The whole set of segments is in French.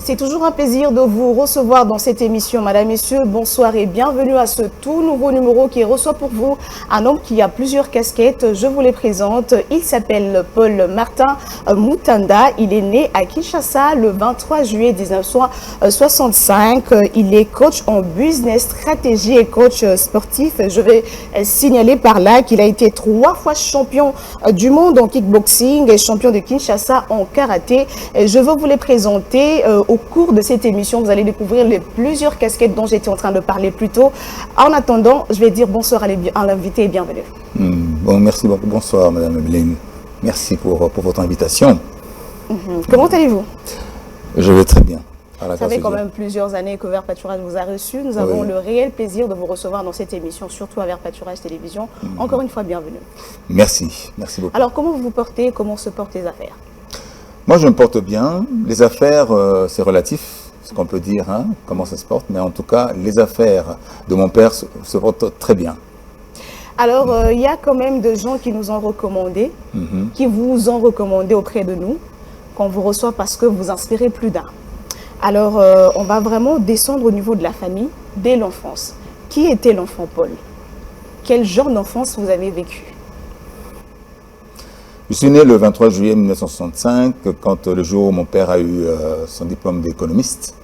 C'est toujours un plaisir de vous recevoir dans cette émission. Madame, Messieurs, bonsoir et bienvenue à ce tout nouveau numéro qui reçoit pour vous un homme qui a plusieurs casquettes. Je vous les présente. Il s'appelle Paul Martin Mutanda. Il est né à Kinshasa le 23 juillet 1965. Il est coach en business, stratégie et coach sportif. Je vais signaler par là qu'il a été 3 fois champion du monde en kickboxing et champion de Kinshasa en karaté. Je veux vous les présenter. Au cours de cette émission, vous allez découvrir les plusieurs casquettes dont j'étais en train de parler plus tôt. En attendant, je vais dire bonsoir à l'invité et bienvenue. Bon, merci beaucoup. Bonsoir, Madame Emeline. Merci pour votre invitation. Comment allez-vous? Je vais très bien. Ça fait quand même plusieurs années que Vert Pâturage vous a reçu. Nous avons le réel plaisir de vous recevoir dans cette émission, surtout à Vert Pâturage Télévision. Encore une fois, bienvenue. Merci. Merci beaucoup. Alors, comment vous vous portez? Comment se portent les affaires? Moi, je me porte bien. Les affaires, c'est relatif, ce qu'on peut dire, hein, comment ça se porte. Mais en tout cas, les affaires de mon père se portent très bien. Alors, il y a quand même des gens qui nous ont recommandé, qui vous ont recommandé auprès de nous, qu'on vous reçoit parce que vous inspirez plus d'un. Alors, on va vraiment descendre au niveau de la famille, dès l'enfance. Qui était l'enfant Paul? Quel genre d'enfance vous avez vécu? Je suis né le 23 juillet 1965, quand le jour où mon père a eu son diplôme d'économiste.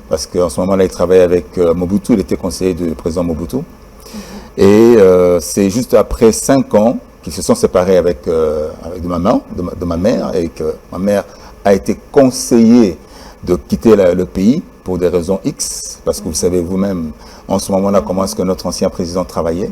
Parce qu'en ce moment-là, il travaillait avec Mobutu, il était conseiller du président Mobutu. Et c'est juste après 5 ans qu'ils se sont séparés avec de ma mère, et que ma mère a été conseillée de quitter le pays pour des raisons X, parce que vous savez vous-même en ce moment-là comment est-ce que notre ancien président travaillait.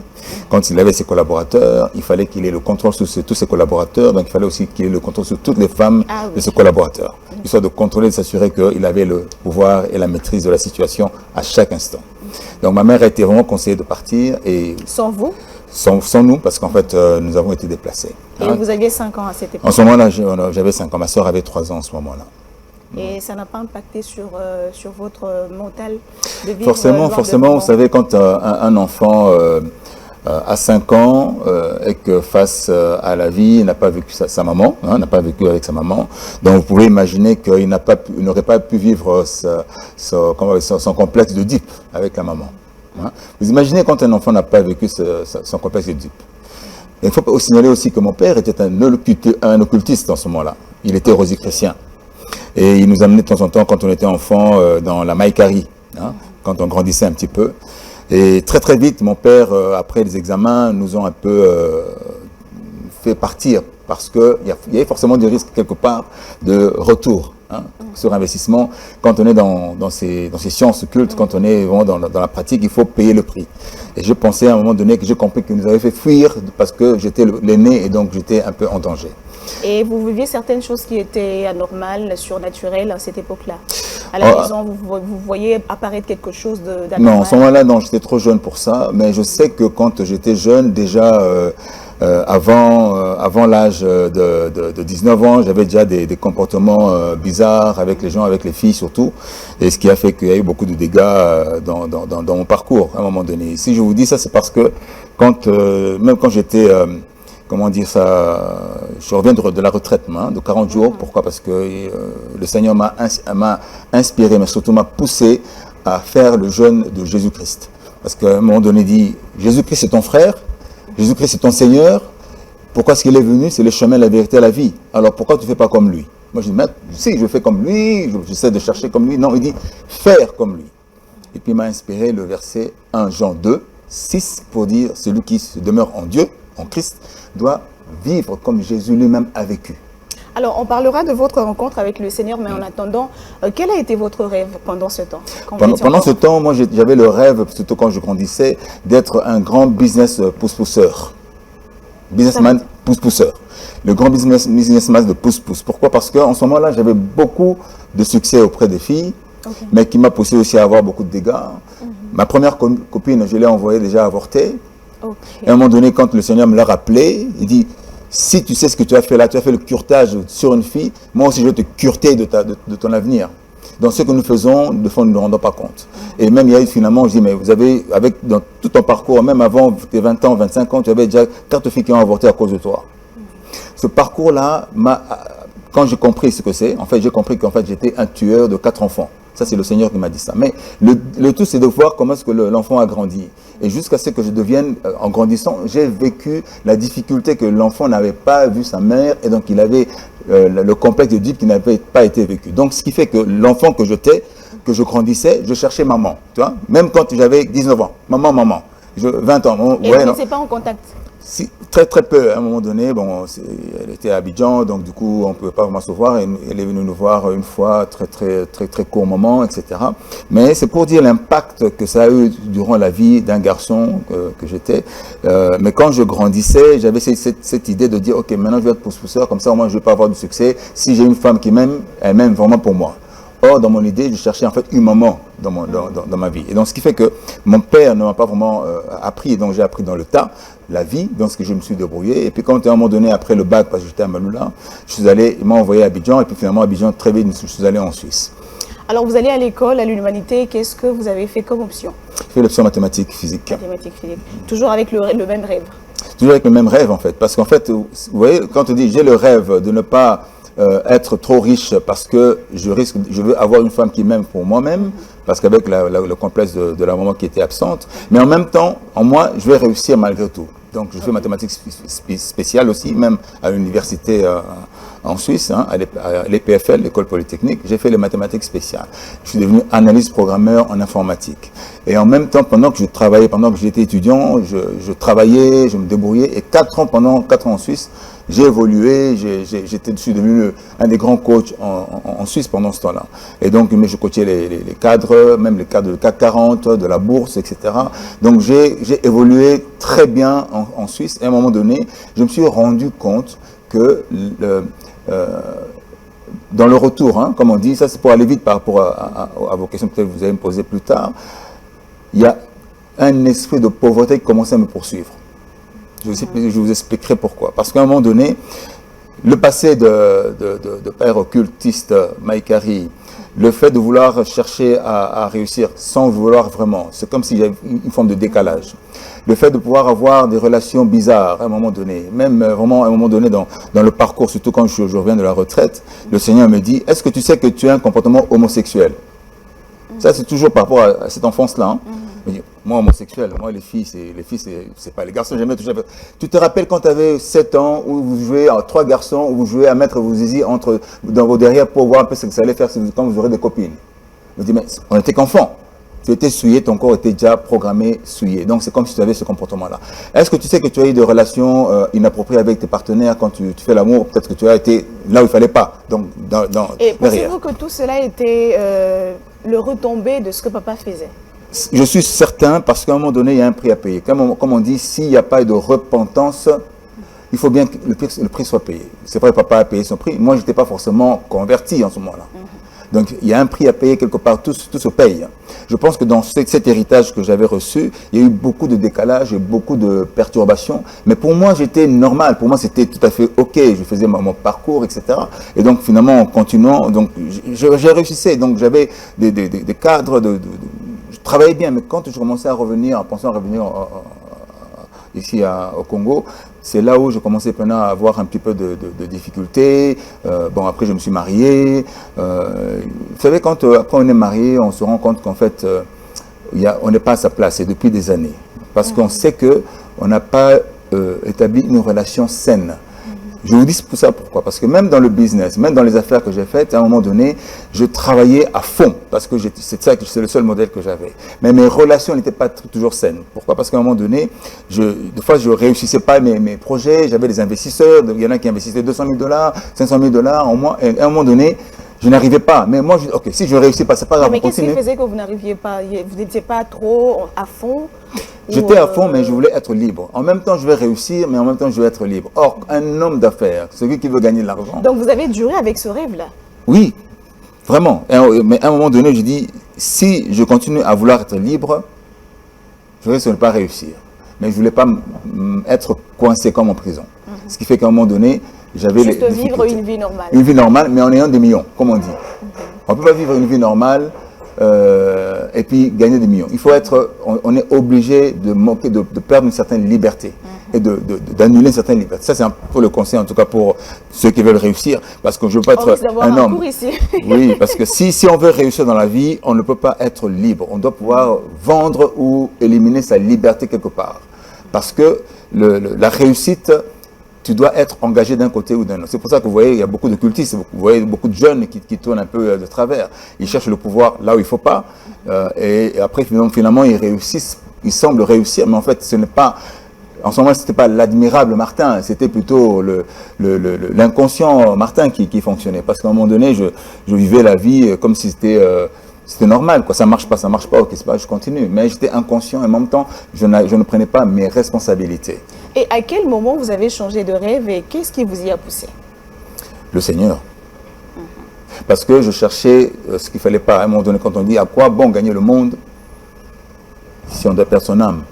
Quand il avait ses collaborateurs, il fallait qu'il ait le contrôle sur tous ses collaborateurs, donc il fallait aussi qu'il ait le contrôle sur toutes les femmes de ses collaborateurs, histoire de contrôler, de s'assurer qu'il avait le pouvoir et la maîtrise de la situation à chaque instant. Donc ma mère a été vraiment conseillée de partir. Et sans vous? Sans nous, parce qu'en fait, nous avons été déplacés. Et vous aviez 5 ans à cette époque? En ce moment-là, j'avais 5 ans. Ma soeur avait 3 ans en ce moment-là. Et ça n'a pas impacté sur votre mental de vivre? Forcément, vous savez, quand un enfant a 5 ans et que face à la vie, il n'a pas vécu sa maman, n'a pas vécu avec sa maman, donc vous pouvez imaginer qu'il n'aurait pas pu vivre son complexe de Oedipe avec la maman. Vous imaginez quand un enfant n'a pas vécu son complexe de Oedipe. Il faut signaler aussi que mon père était un occultiste dans ce moment-là. Il était rosicrucien. Et il nous amenait de temps en temps, quand on était enfant, dans la Maïkari, quand on grandissait un petit peu. Et très très vite, mon père, après les examens, nous ont un peu fait partir, parce qu'il y avait forcément des risques quelque part de retour sur investissement. Quand on est dans ces sciences occultes, quand on est vraiment dans la pratique, il faut payer le prix. Et je pensais à un moment donné que j'ai compris qu'ils nous avaient fait fuir parce que j'étais l'aîné et donc j'étais un peu en danger. Et vous viviez certaines choses qui étaient anormales, surnaturelles à cette époque-là? À la maison, vous voyez apparaître quelque chose d'anormal? Non, en ce moment-là, non, j'étais trop jeune pour ça. Mais je sais que quand j'étais jeune, déjà avant l'âge de 19 ans, j'avais déjà des comportements bizarres avec les gens, avec les filles surtout. Et ce qui a fait qu'il y a eu beaucoup de dégâts dans mon parcours à un moment donné. Si je vous dis ça, c'est parce que même quand j'étais... comment dire ça, je reviens de la retraite, de 40 jours. Pourquoi? Parce que le Seigneur m'a inspiré, mais surtout m'a poussé à faire le jeûne de Jésus-Christ. Parce qu'à un moment donné, il dit, Jésus-Christ c'est ton frère, Jésus-Christ c'est ton Seigneur. Pourquoi est-ce qu'il est venu? C'est le chemin, la vérité, la vie. Alors pourquoi tu ne fais pas comme lui? Moi je dis, mais si je fais comme lui, j'essaie de chercher comme lui. Non, il dit, faire comme lui. Et puis il m'a inspiré le verset 1 Jean 2, 6 pour dire, celui qui demeure en Dieu, en Christ, doit vivre comme Jésus lui-même a vécu. Alors, on parlera de votre rencontre avec le Seigneur, mais en attendant, quel a été votre rêve pendant ce temps? Pendant ce temps, moi, j'avais le rêve, surtout quand je grandissais, d'être un grand business pousse-pousseur. Businessman pousse-pousseur. Le grand businessman de pousse-pousse. Pourquoi? Parce qu'en ce moment-là, j'avais beaucoup de succès auprès des filles, mais qui m'a poussé aussi à avoir beaucoup de dégâts. Ma première copine, je l'ai envoyée déjà avorter. Et à un moment donné, quand le Seigneur me l'a rappelé, il dit, si tu sais ce que tu as fait là, tu as fait le curetage sur une fille, moi aussi je vais te cureter de ton avenir. Dans ce que nous faisons, de fond, nous ne nous rendons pas compte. Et même, il y a eu finalement, je dis, mais vous avez, dans tout ton parcours, même avant tes 20 ans, 25 ans, tu avais déjà 4 filles qui ont avorté à cause de toi. Ce parcours-là, quand j'ai compris ce que c'est, en fait, j'ai compris qu'en fait, j'étais un tueur de 4 enfants. Ça, c'est le Seigneur qui m'a dit ça. Mais le tout, c'est de voir comment est-ce que l'enfant a grandi. Et jusqu'à ce que je devienne, en grandissant, j'ai vécu la difficulté que l'enfant n'avait pas vu sa mère, et donc il avait le complexe de Oedipe qui n'avait pas été vécu. Donc, ce qui fait que l'enfant que j'étais, que je grandissais, je cherchais maman. Tu vois, même quand j'avais 19 ans. Maman, maman. 20 ans. Et vous n'étiez pas en contact? Si, très très peu. À un moment donné, bon, elle était à Abidjan, donc du coup, on ne pouvait pas vraiment se voir. Elle est venue nous voir une fois, très court moment, etc. Mais c'est pour dire l'impact que ça a eu durant la vie d'un garçon que j'étais. Mais quand je grandissais, j'avais cette idée de dire, ok, maintenant je vais être pousse-pousseur, comme ça au moins je ne vais pas avoir du succès. Si j'ai une femme qui m'aime, elle m'aime vraiment pour moi. Or, dans mon idée, je cherchais en fait une maman dans ma vie. Et donc, ce qui fait que mon père ne m'a pas vraiment appris, et donc j'ai appris dans le tas la vie, dans ce que je me suis débrouillé. Et puis, quand à un moment donné, après le bac, parce que j'étais à Maloula, il m'a envoyé à Abidjan, et puis finalement, à Abidjan, très vite, je suis allé en Suisse. Alors, vous allez à l'école, à l'humanité, qu'est-ce que vous avez fait comme option? J'ai fait l'option mathématiques, physique. Mathématiques, physique. Toujours avec le même rêve? Toujours avec le même rêve, en fait. Parce qu'en fait, vous voyez, quand on dit j'ai le rêve de ne pas être trop riche parce que je veux avoir une femme qui m'aime pour moi-même, parce qu'avec le complexe de la maman qui était absente, mais en même temps, en moi, je vais réussir malgré tout. Donc, je fais mathématiques spéciales aussi, même à l'université en Suisse, hein, à l'EPFL, l'École Polytechnique. J'ai fait les mathématiques spéciales. Je suis devenu analyste programmeur en informatique. Et en même temps, pendant que je travaillais, pendant que j'étais étudiant, je travaillais, je me débrouillais. Et pendant 4 ans en Suisse, j'ai évolué, je suis devenu un des grands coachs en Suisse pendant ce temps-là. Et donc, je coachais les cadres, même les cadres de CAC 40, de la bourse, etc. Donc, j'ai évolué très bien en Suisse. Et à un moment donné, je me suis rendu compte que dans le retour, hein, comme on dit, ça c'est pour aller vite par rapport à vos questions, peut-être que vous allez me poser plus tard, il y a un esprit de pauvreté qui commençait à me poursuivre. Je vous expliquerai pourquoi. Parce qu'à un moment donné, le passé de père occultiste Maïkari, le fait de vouloir chercher à réussir sans vouloir vraiment, c'est comme s'il y avait une forme de décalage. Le fait de pouvoir avoir des relations bizarres à un moment donné, même vraiment à un moment donné dans le parcours, surtout quand je reviens de la retraite, le Seigneur me dit, est-ce que tu sais que tu as un comportement homosexuel? Ça, c'est toujours par rapport à cette enfance-là. Hein. Moi, homosexuel, moi, les filles, c'est pas les garçons, j'aime bien toucher. Tu te rappelles quand tu avais 7 ans, où vous jouez à 3 garçons, où vous jouez à mettre vos zizi dans vos derrière pour voir un peu ce que ça allait faire quand vous aurez des copines. Je me dis, mais on n'était qu'enfants. Tu étais souillé, ton corps était déjà programmé souillé. Donc, c'est comme si tu avais ce comportement-là. Est-ce que tu sais que tu as eu des relations inappropriées avec tes partenaires quand tu fais l'amour? Peut-être que tu as été là où il ne fallait pas. Donc, et pensez-vous que tout cela était le retombé de ce que papa faisait? Je suis certain, parce qu'à un moment donné, il y a un prix à payer. Comme on dit, s'il n'y a pas de repentance, il faut bien que le prix soit payé. C'est vrai, papa a payé son prix. Moi, je n'étais pas forcément converti en ce moment-là. Donc, il y a un prix à payer quelque part, tout se paye. Je pense que dans cet héritage que j'avais reçu, il y a eu beaucoup de décalage et beaucoup de perturbations. Mais pour moi, j'étais normal. Pour moi, c'était tout à fait OK. Je faisais mon parcours, etc. Et donc, finalement, en continuant, donc, j'ai réussi. Donc, j'avais des cadres, je travaillais bien. Mais quand je commençais à revenir, en pensant à revenir ici au Congo, c'est là où je commençais maintenant à avoir un petit peu de difficultés. Bon, après, je me suis marié. Vous savez, quand on est marié, on se rend compte qu'en fait, on n'est pas à sa place, et depuis des années. Parce qu'on sait qu'on n'a pas établi une relation saine. Je vous dis pour ça pourquoi. Parce que même dans le business, même dans les affaires que j'ai faites, à un moment donné, je travaillais à fond. Parce que c'est le seul modèle que j'avais. Mais mes relations n'étaient pas toujours saines. Pourquoi? Parce qu'à un moment donné, des fois, je ne réussissais pas mes projets. J'avais des investisseurs. Il y en a qui investissaient $200 000, $500 000 en moi. Et à un moment donné, je n'arrivais pas. Mais moi, je dis, OK, si je ne réussis pas, c'est pas grave. Mais qu'est-ce qui faisait que vous n'arriviez pas? Vous n'étiez pas trop à fond? J'étais à fond, mais je voulais être libre. En même temps, je vais réussir, mais en même temps, je vais être libre. Or, un homme d'affaires, celui qui veut gagner de l'argent... Donc, vous avez duré avec ce rêve-là? Oui, vraiment. Mais à un moment donné, je dis, si je continue à vouloir être libre, je risque de ne pas réussir. Mais je ne voulais pas être coincé comme en prison. Ce qui fait qu'à un moment donné, j'avais juste vivre une vie normale. Une vie normale, mais en ayant des millions, comme on dit. On ne peut pas vivre une vie normale et puis gagner des millions. Il faut être, on est obligé de perdre une certaine liberté. et d'annuler certaines libertés. Ça, c'est un peu le conseil, en tout cas pour ceux qui veulent réussir, parce que je ne veux pas être un homme. Ici. Oui, parce que si on veut réussir dans la vie, on ne peut pas être libre. On doit pouvoir vendre ou éliminer sa liberté quelque part. Parce que la réussite, tu dois être engagé d'un côté ou d'un autre. C'est pour ça que vous voyez, il y a beaucoup de cultistes, vous voyez beaucoup de jeunes qui tournent un peu de travers. Ils cherchent le pouvoir là où il ne faut pas, et après finalement ils réussissent, ils semblent réussir, mais en fait ce n'est pas, en ce moment ce n'était pas l'admirable Martin, c'était plutôt l'inconscient Martin qui fonctionnait. Parce qu'à un moment donné, je vivais la vie comme si c'était normal, quoi. Ça marche pas, ok, c'est pas, je continue. Mais j'étais inconscient et en même temps, je ne prenais pas mes responsabilités. Et à quel moment vous avez changé de rêve et qu'est-ce qui vous y a poussé? Le Seigneur. Parce que je cherchais ce qu'il ne fallait pas. À un moment donné, quand on dit à quoi bon gagner le monde si on doit perdre son âme.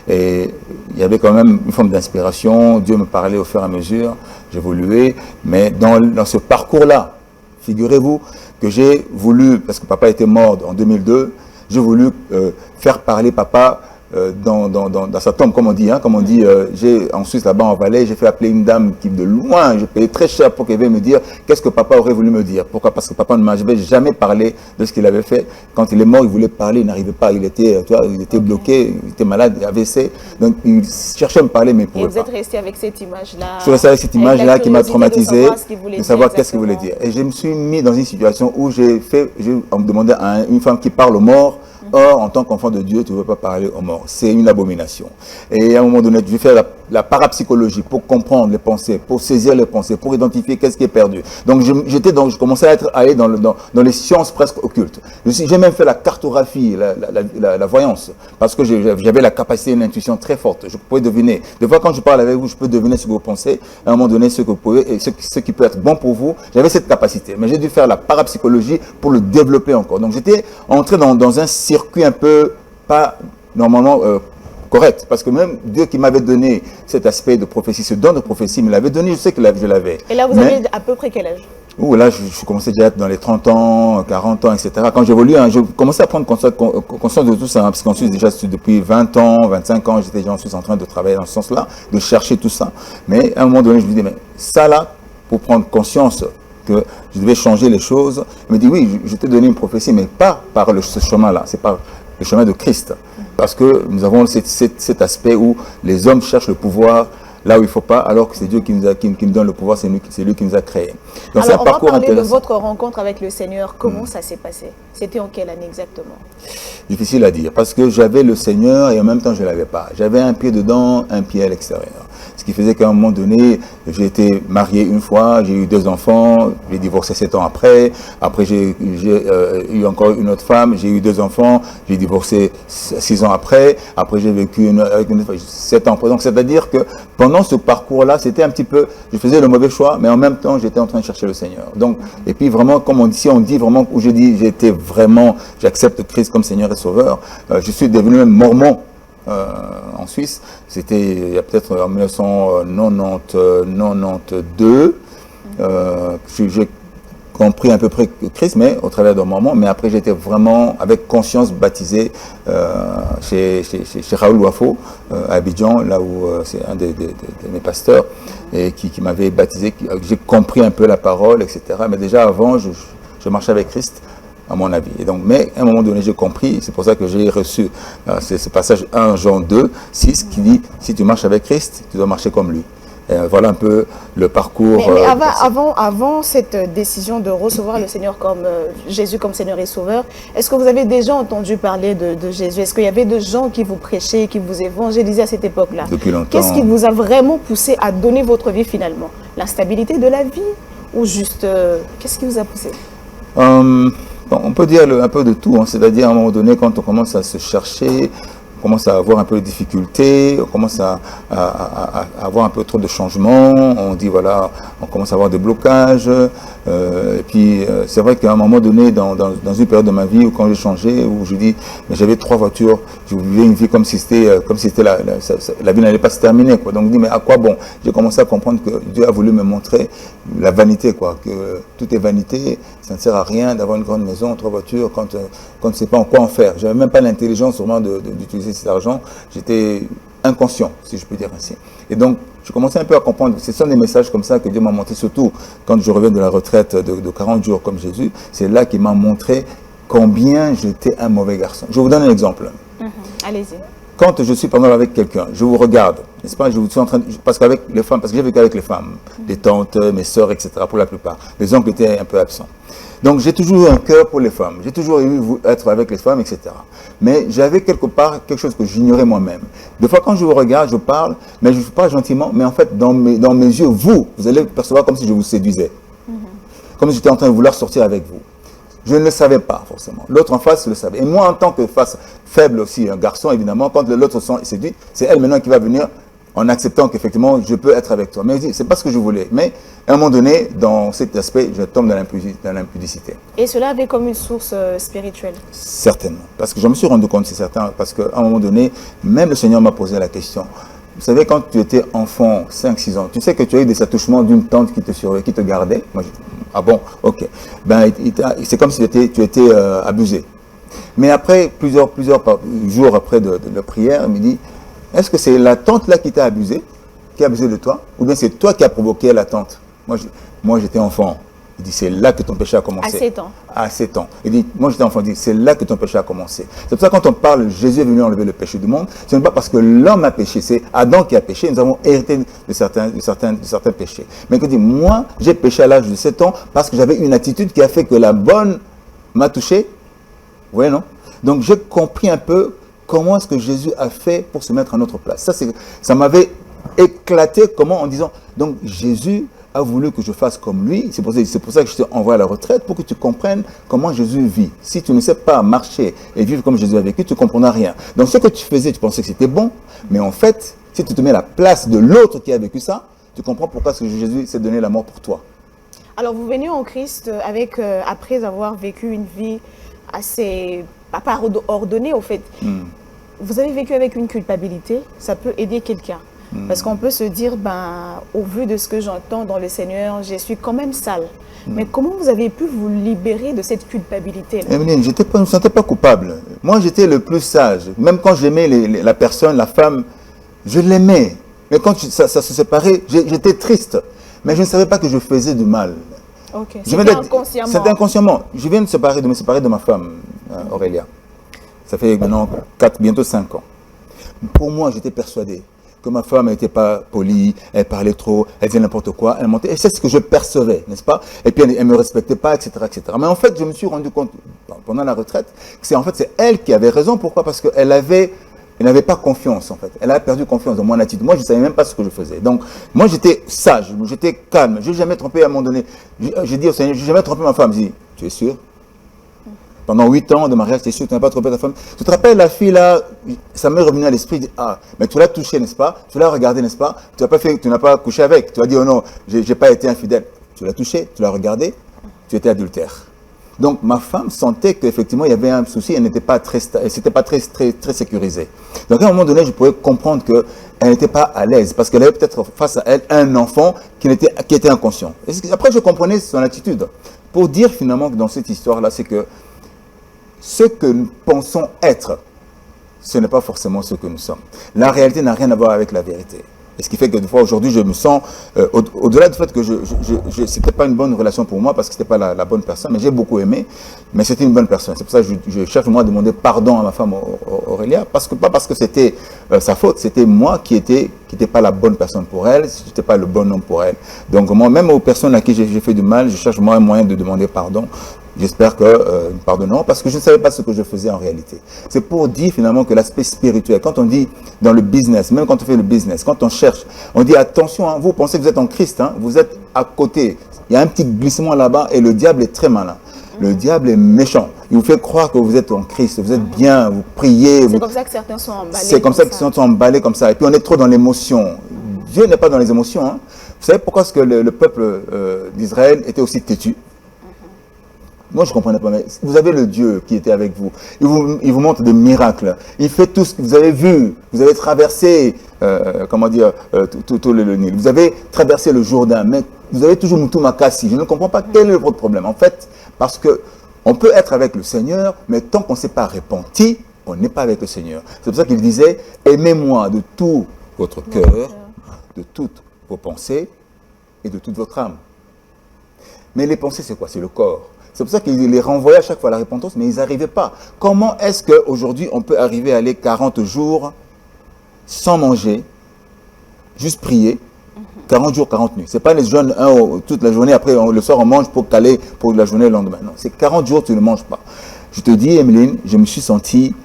Et il y avait quand même une forme d'inspiration. Dieu me parlait au fur et à mesure. J'évoluais. Mais dans ce parcours-là, figurez-vous que j'ai voulu, parce que papa était mort en 2002, j'ai voulu faire parler papa dans sa tombe, comme on dit. Hein, j'ai en Suisse, là-bas en Valais, j'ai fait appeler une dame qui de loin, je payais très cher pour qu'elle vienne me dire qu'est-ce que papa aurait voulu me dire. Pourquoi? Parce que papa ne m'avait jamais parlé de ce qu'il avait fait. Quand il est mort, il voulait parler, il n'arrivait pas. Il était bloqué, il était malade, il avait AVC. Donc il cherchait à me parler, mais il ne pouvait pas. Et vous êtes resté avec cette image-là? Je suis resté avec cette image-là qui m'a traumatisé, de savoir qu'est-ce qu'il voulait dire. Et je me suis mis dans une situation où on me demandait à une femme qui parle aux morts. Or, en tant qu'enfant de Dieu, tu ne veux pas parler aux morts. C'est une abomination. Et à un moment donné, je vais faire la parapsychologie pour comprendre les pensées, pour saisir les pensées, pour identifier qu'est-ce qui est perdu. Donc, je commençais à aller dans les sciences presque occultes. J'ai même fait la cartographie, la voyance, parce que j'avais la capacité, une intuition très forte. Je pouvais deviner. Des fois, quand je parle avec vous, je peux deviner ce que vous pensez, à un moment donné, ce que vous pouvez, et ce qui peut être bon pour vous. J'avais cette capacité. Mais j'ai dû faire la parapsychologie pour le développer encore. Donc, j'étais entré dans un circuit un peu pas normalement correct, parce que même Dieu qui m'avait donné cet aspect de prophétie, ce don de prophétie, me l'avait donné, je sais que je l'avais. Et là, vous avez à peu près quel âge? Là, je commençais déjà à être dans les 30 ans, 40 ans, etc. Quand j'évolue, je commençais à prendre conscience de tout ça, hein, parce qu'en Suisse, déjà, depuis 20 ans, 25 ans, j'étais déjà en Suisse en train de travailler dans ce sens-là, de chercher tout ça. Mais à un moment donné, je me dis, mais ça là, pour prendre conscience que je devais changer les choses, il me dit, oui, je t'ai donné une prophétie, mais pas par ce chemin-là, c'est par le chemin de Christ. Parce que nous avons cet aspect où les hommes cherchent le pouvoir là où il ne faut pas, alors que c'est Dieu qui nous donne le pouvoir, c'est lui qui nous a créés. Donc c'est un parcours intéressant. On va parler de votre rencontre avec le Seigneur. Comment ça s'est passé? C'était en quelle année exactement? Difficile à dire, parce que j'avais le Seigneur et en même temps je ne l'avais pas. J'avais un pied dedans, un pied à l'extérieur. Ce qui faisait qu'à un moment donné, j'ai été marié une fois, j'ai eu 2 enfants, j'ai divorcé 7 ans après. Après, j'ai eu encore une autre femme, j'ai eu 2 enfants, j'ai divorcé 6 ans après. Après, j'ai vécu avec une autre femme 7 ans après. Donc, c'est-à-dire que pendant ce parcours-là, c'était un petit peu, je faisais le mauvais choix, mais en même temps, j'étais en train de chercher le Seigneur. Donc, et puis vraiment, comme on dit vraiment, où j'accepte Christ comme Seigneur et Sauveur. Je suis devenu même mormon. En Suisse, c'était il y a peut-être en 1992, j'ai compris à peu près Christ, mais au travers d'un moment, mais après j'étais vraiment avec conscience baptisé chez Raoul Wafo, à Abidjan, là où c'est un de mes pasteurs, et qui m'avait baptisé, j'ai compris un peu la parole, etc. Mais déjà avant, je marchais avec Christ, à mon avis. Et donc, mais à un moment donné, j'ai compris, c'est pour ça que j'ai reçu ce passage 1 Jean 2, 6, qui dit, si tu marches avec Christ, tu dois marcher comme lui. Et voilà un peu le parcours. Mais avant cette décision de recevoir le Seigneur comme Jésus comme Seigneur et Sauveur, est-ce que vous avez déjà entendu parler de Jésus? Est-ce qu'il y avait des gens qui vous prêchaient, qui vous évangélisaient à cette époque-là? Depuis longtemps. Qu'est-ce qui vous a vraiment poussé à donner votre vie finalement? L'instabilité de la vie ou juste qu'est-ce qui vous a poussé? On peut dire un peu de tout, hein. C'est-à-dire à un moment donné, quand on commence à se chercher, on commence à avoir un peu de difficultés, on commence à avoir un peu trop de changements, on dit voilà, on commence à avoir des blocages. Et puis c'est vrai qu'à un moment donné, dans une période de ma vie où quand j'ai changé, où je dis, mais j'avais 3 voitures, je vivais une vie comme si c'était la vie n'allait pas se terminer, quoi. Donc je dis mais à quoi bon? J'ai commencé à comprendre que Dieu a voulu me montrer la vanité, quoi, que tout est vanité, ça ne sert à rien d'avoir une grande maison, 3 voitures quand on ne sait pas en quoi en faire. J'avais même pas l'intelligence sûrement d'utiliser cet argent. J'étais inconscient, si je peux dire ainsi. Et donc, je commençais un peu à comprendre, ce sont des messages comme ça que Dieu m'a montré, surtout quand je reviens de la retraite de 40 jours comme Jésus, c'est là qu'il m'a montré combien j'étais un mauvais garçon. Je vous donne un exemple. Allez-y. Quand je suis par exemple avec quelqu'un, je vous regarde, n'est-ce pas, je vous suis en train de, parce qu'avec les femmes, parce que j'ai vécu avec les femmes, les tantes, mes sœurs, etc., pour la plupart. Les oncles étaient un peu absents. Donc j'ai toujours eu un cœur pour les femmes, j'ai toujours eu être avec les femmes, etc. Mais j'avais quelque part quelque chose que j'ignorais moi-même. Des fois quand je vous regarde, je parle, mais je ne parle pas gentiment, mais en fait dans mes yeux, vous allez percevoir comme si je vous séduisais. Comme si j'étais en train de vouloir sortir avec vous. Je ne le savais pas forcément. L'autre en face le savait. Et moi, en tant que face faible aussi, un garçon, évidemment, quand l'autre sent séduit, c'est elle maintenant qui va venir en acceptant qu'effectivement, je peux être avec toi. Mais je dis, c'est pas ce que je voulais. Mais à un moment donné, dans cet aspect, je tombe dans l'impudicité. Et cela avait comme une source spirituelle? Certainement. Parce que je me suis rendu compte, c'est certain, parce qu'à un moment donné, même le Seigneur m'a posé la question. Vous savez, quand tu étais enfant, 5-6 ans, tu sais que tu as eu des attouchements d'une tante qui te surveillait, qui te gardait. Moi, ah bon, ok. Ben, c'est comme si tu étais abusé. Mais après, plusieurs jours après de la prière, il me dit, est-ce que c'est la tante là qui t'a abusé, qui a abusé de toi, ou bien c'est toi qui as provoqué la tante? Moi, j'étais enfant. Il dit, c'est là que ton péché a commencé. À 7 ans. À 7 ans. Il dit, moi j'étais enfant, il dit, c'est là que ton péché a commencé. C'est pour ça que quand on parle, Jésus est venu enlever le péché du monde, ce n'est pas parce que l'homme a péché, c'est Adam qui a péché, nous avons hérité de certains péchés. Mais il dit, moi, j'ai péché à l'âge de 7 ans parce que j'avais une attitude qui a fait que la bonne m'a touché. Vous voyez, non? Donc j'ai compris un peu comment est-ce que Jésus a fait pour se mettre à notre place. Ça m'avait éclaté, comment, en disant, donc Jésus a voulu que je fasse comme lui. C'est pour ça que je t'ai envoyé à la retraite, pour que tu comprennes comment Jésus vit. Si tu ne sais pas marcher et vivre comme Jésus a vécu, tu ne comprendras rien. Donc ce que tu faisais, tu pensais que c'était bon, mais en fait, si tu te mets à la place de l'autre qui a vécu ça, tu comprends pourquoi Jésus s'est donné la mort pour toi. Alors vous venez en Christ après avoir vécu une vie assez, pas ordonnée au fait. Vous avez vécu avec une culpabilité, ça peut aider quelqu'un. Parce qu'on peut se dire, au vu de ce que j'entends dans le Seigneur, je suis quand même sale. Mais comment vous avez pu vous libérer de cette culpabilité-là? Emeline, je ne me sentais pas coupable. Moi, j'étais le plus sage. Même quand j'aimais la personne, la femme, je l'aimais. Mais quand ça se séparait, j'étais triste. Mais je ne savais pas que je faisais du mal. Okay. C'était inconsciemment. C'était inconsciemment. Je viens de me séparer de ma femme, Aurélia. Ça fait maintenant bientôt 5 ans. Pour moi, j'étais persuadé que ma femme n'était pas polie, elle parlait trop, elle disait n'importe quoi, elle mentait. Et c'est ce que je percevais, n'est-ce pas? Et puis elle ne me respectait pas, etc., etc. Mais en fait, je me suis rendu compte, pendant la retraite, que c'est elle qui avait raison. Pourquoi? Parce qu'elle n'avait pas confiance, en fait. Elle a perdu confiance dans mon attitude. Moi, je ne savais même pas ce que je faisais. Donc, moi, j'étais sage, j'étais calme. Je n'ai jamais trompé à un moment donné. J'ai dit au Seigneur, je n'ai jamais trompé ma femme. Je dis, tu es sûr? Pendant 8 ans de mariage, tu es sûr que tu n'as pas trompé ta femme? Tu te rappelles, la fille là, ça m'est revenu à l'esprit, dit, ah, mais tu l'as touchée, n'est-ce pas? Tu l'as regardée, n'est-ce pas? Tu n'as pas couché avec. Tu as dit, oh non, je n'ai pas été infidèle. Tu l'as touchée, tu l'as regardée, tu étais adultère. Donc ma femme sentait qu'effectivement il y avait un souci, elle n'était pas très sécurisée. Donc à un moment donné, je pouvais comprendre qu'elle n'était pas à l'aise, parce qu'elle avait peut-être face à elle un enfant qui était inconscient. Et après, je comprenais son attitude. Pour dire finalement que dans cette histoire-là, c'est que ce que nous pensons être, ce n'est pas forcément ce que nous sommes. La réalité n'a rien à voir avec la vérité. Et ce qui fait que des fois, aujourd'hui, je me sens, au-delà du fait que c'était pas une bonne relation pour moi, parce que c'était pas la bonne personne, mais j'ai beaucoup aimé, mais c'était une bonne personne. C'est pour ça que je cherche moi à demander pardon à ma femme Aurélia, pas parce que c'était sa faute, c'était moi qui n'étais pas la bonne personne pour elle, je n'étais pas le bon homme pour elle. Donc moi, même aux personnes à qui j'ai fait du mal, je cherche moi un moyen de demander pardon. J'espère qu'ils me pardonneront, parce que je ne savais pas ce que je faisais en réalité. C'est pour dire finalement que l'aspect spirituel, quand on dit dans le business, même quand on fait le business, quand on cherche, on dit attention, hein, vous pensez que vous êtes en Christ, hein, vous êtes à côté. Il y a un petit glissement là-bas et le diable est très malin. Le diable est méchant. Il vous fait croire que vous êtes en Christ, vous êtes bien, vous priez. C'est comme ça que certains sont emballés. C'est comme ça qu'ils sont emballés comme ça. Et puis on est trop dans l'émotion. Dieu n'est pas dans les émotions. Hein. Vous savez pourquoi est-ce que le peuple d'Israël était aussi têtu? Moi, je ne comprenais pas, mais vous avez le Dieu qui était avec vous. Il vous montre des miracles. Il fait tout ce que vous avez vu. Vous avez traversé, tout le Nil. Vous avez traversé le Jourdain, mais vous avez toujours Moutou Makassi. Je ne comprends pas quel est votre problème. En fait, parce qu'on peut être avec le Seigneur, mais tant qu'on ne s'est pas repenti, on n'est pas avec le Seigneur. C'est pour ça qu'il disait, aimez-moi de tout votre cœur, de toutes vos pensées et de toute votre âme. Mais les pensées, c'est quoi? C'est le corps. C'est pour ça qu'il les renvoyait à chaque fois à la repentance, mais ils n'arrivaient pas. Comment est-ce qu'aujourd'hui, on peut arriver à aller 40 jours sans manger, juste prier, 40 jours, 40 nuits. Ce n'est pas les jeunes, toute la journée, après le soir on mange pour caler pour la journée le lendemain. Non, c'est 40 jours, tu ne manges pas. Je te dis, Emeline, je me suis senti,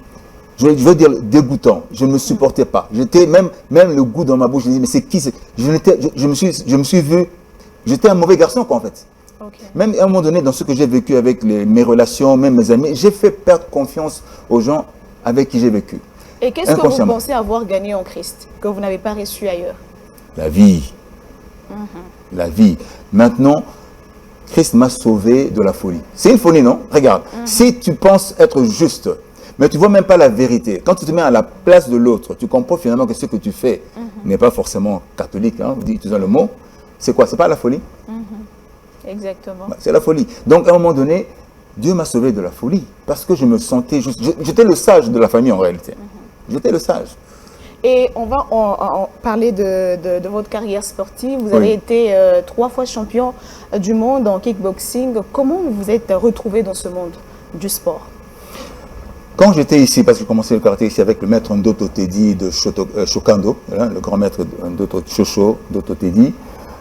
je veux dire, dégoûtant. Je ne me supportais pas. J'étais même le goût dans ma bouche, je me dis, mais c'est qui? Je me suis vu, j'étais un mauvais garçon, quoi, en fait. Okay. Même à un moment donné, dans ce que j'ai vécu avec mes relations, même mes amis, j'ai fait perdre confiance aux gens avec qui j'ai vécu. Et qu'est-ce que vous pensez avoir gagné en Christ, que vous n'avez pas reçu ailleurs? La vie. La vie. Maintenant, Christ m'a sauvé de la folie. C'est une folie, non? Regarde, si tu penses être juste, mais tu ne vois même pas la vérité, quand tu te mets à la place de l'autre, tu comprends finalement que ce que tu fais n'est pas forcément catholique, hein, tu as le mot, c'est quoi? C'est pas la folie? Exactement. C'est la folie. Donc, à un moment donné, Dieu m'a sauvé de la folie parce que je me sentais juste. J'étais le sage de la famille en réalité. J'étais le sage. Et on va parler de votre carrière sportive. Vous avez été 3 fois champion du monde en kickboxing. Comment vous vous êtes retrouvé dans ce monde du sport? Quand j'étais ici, parce que j'ai commencé le karaté ici avec le maître Ndoto Tedi de Shokando, le grand maître Ndoto Tedi,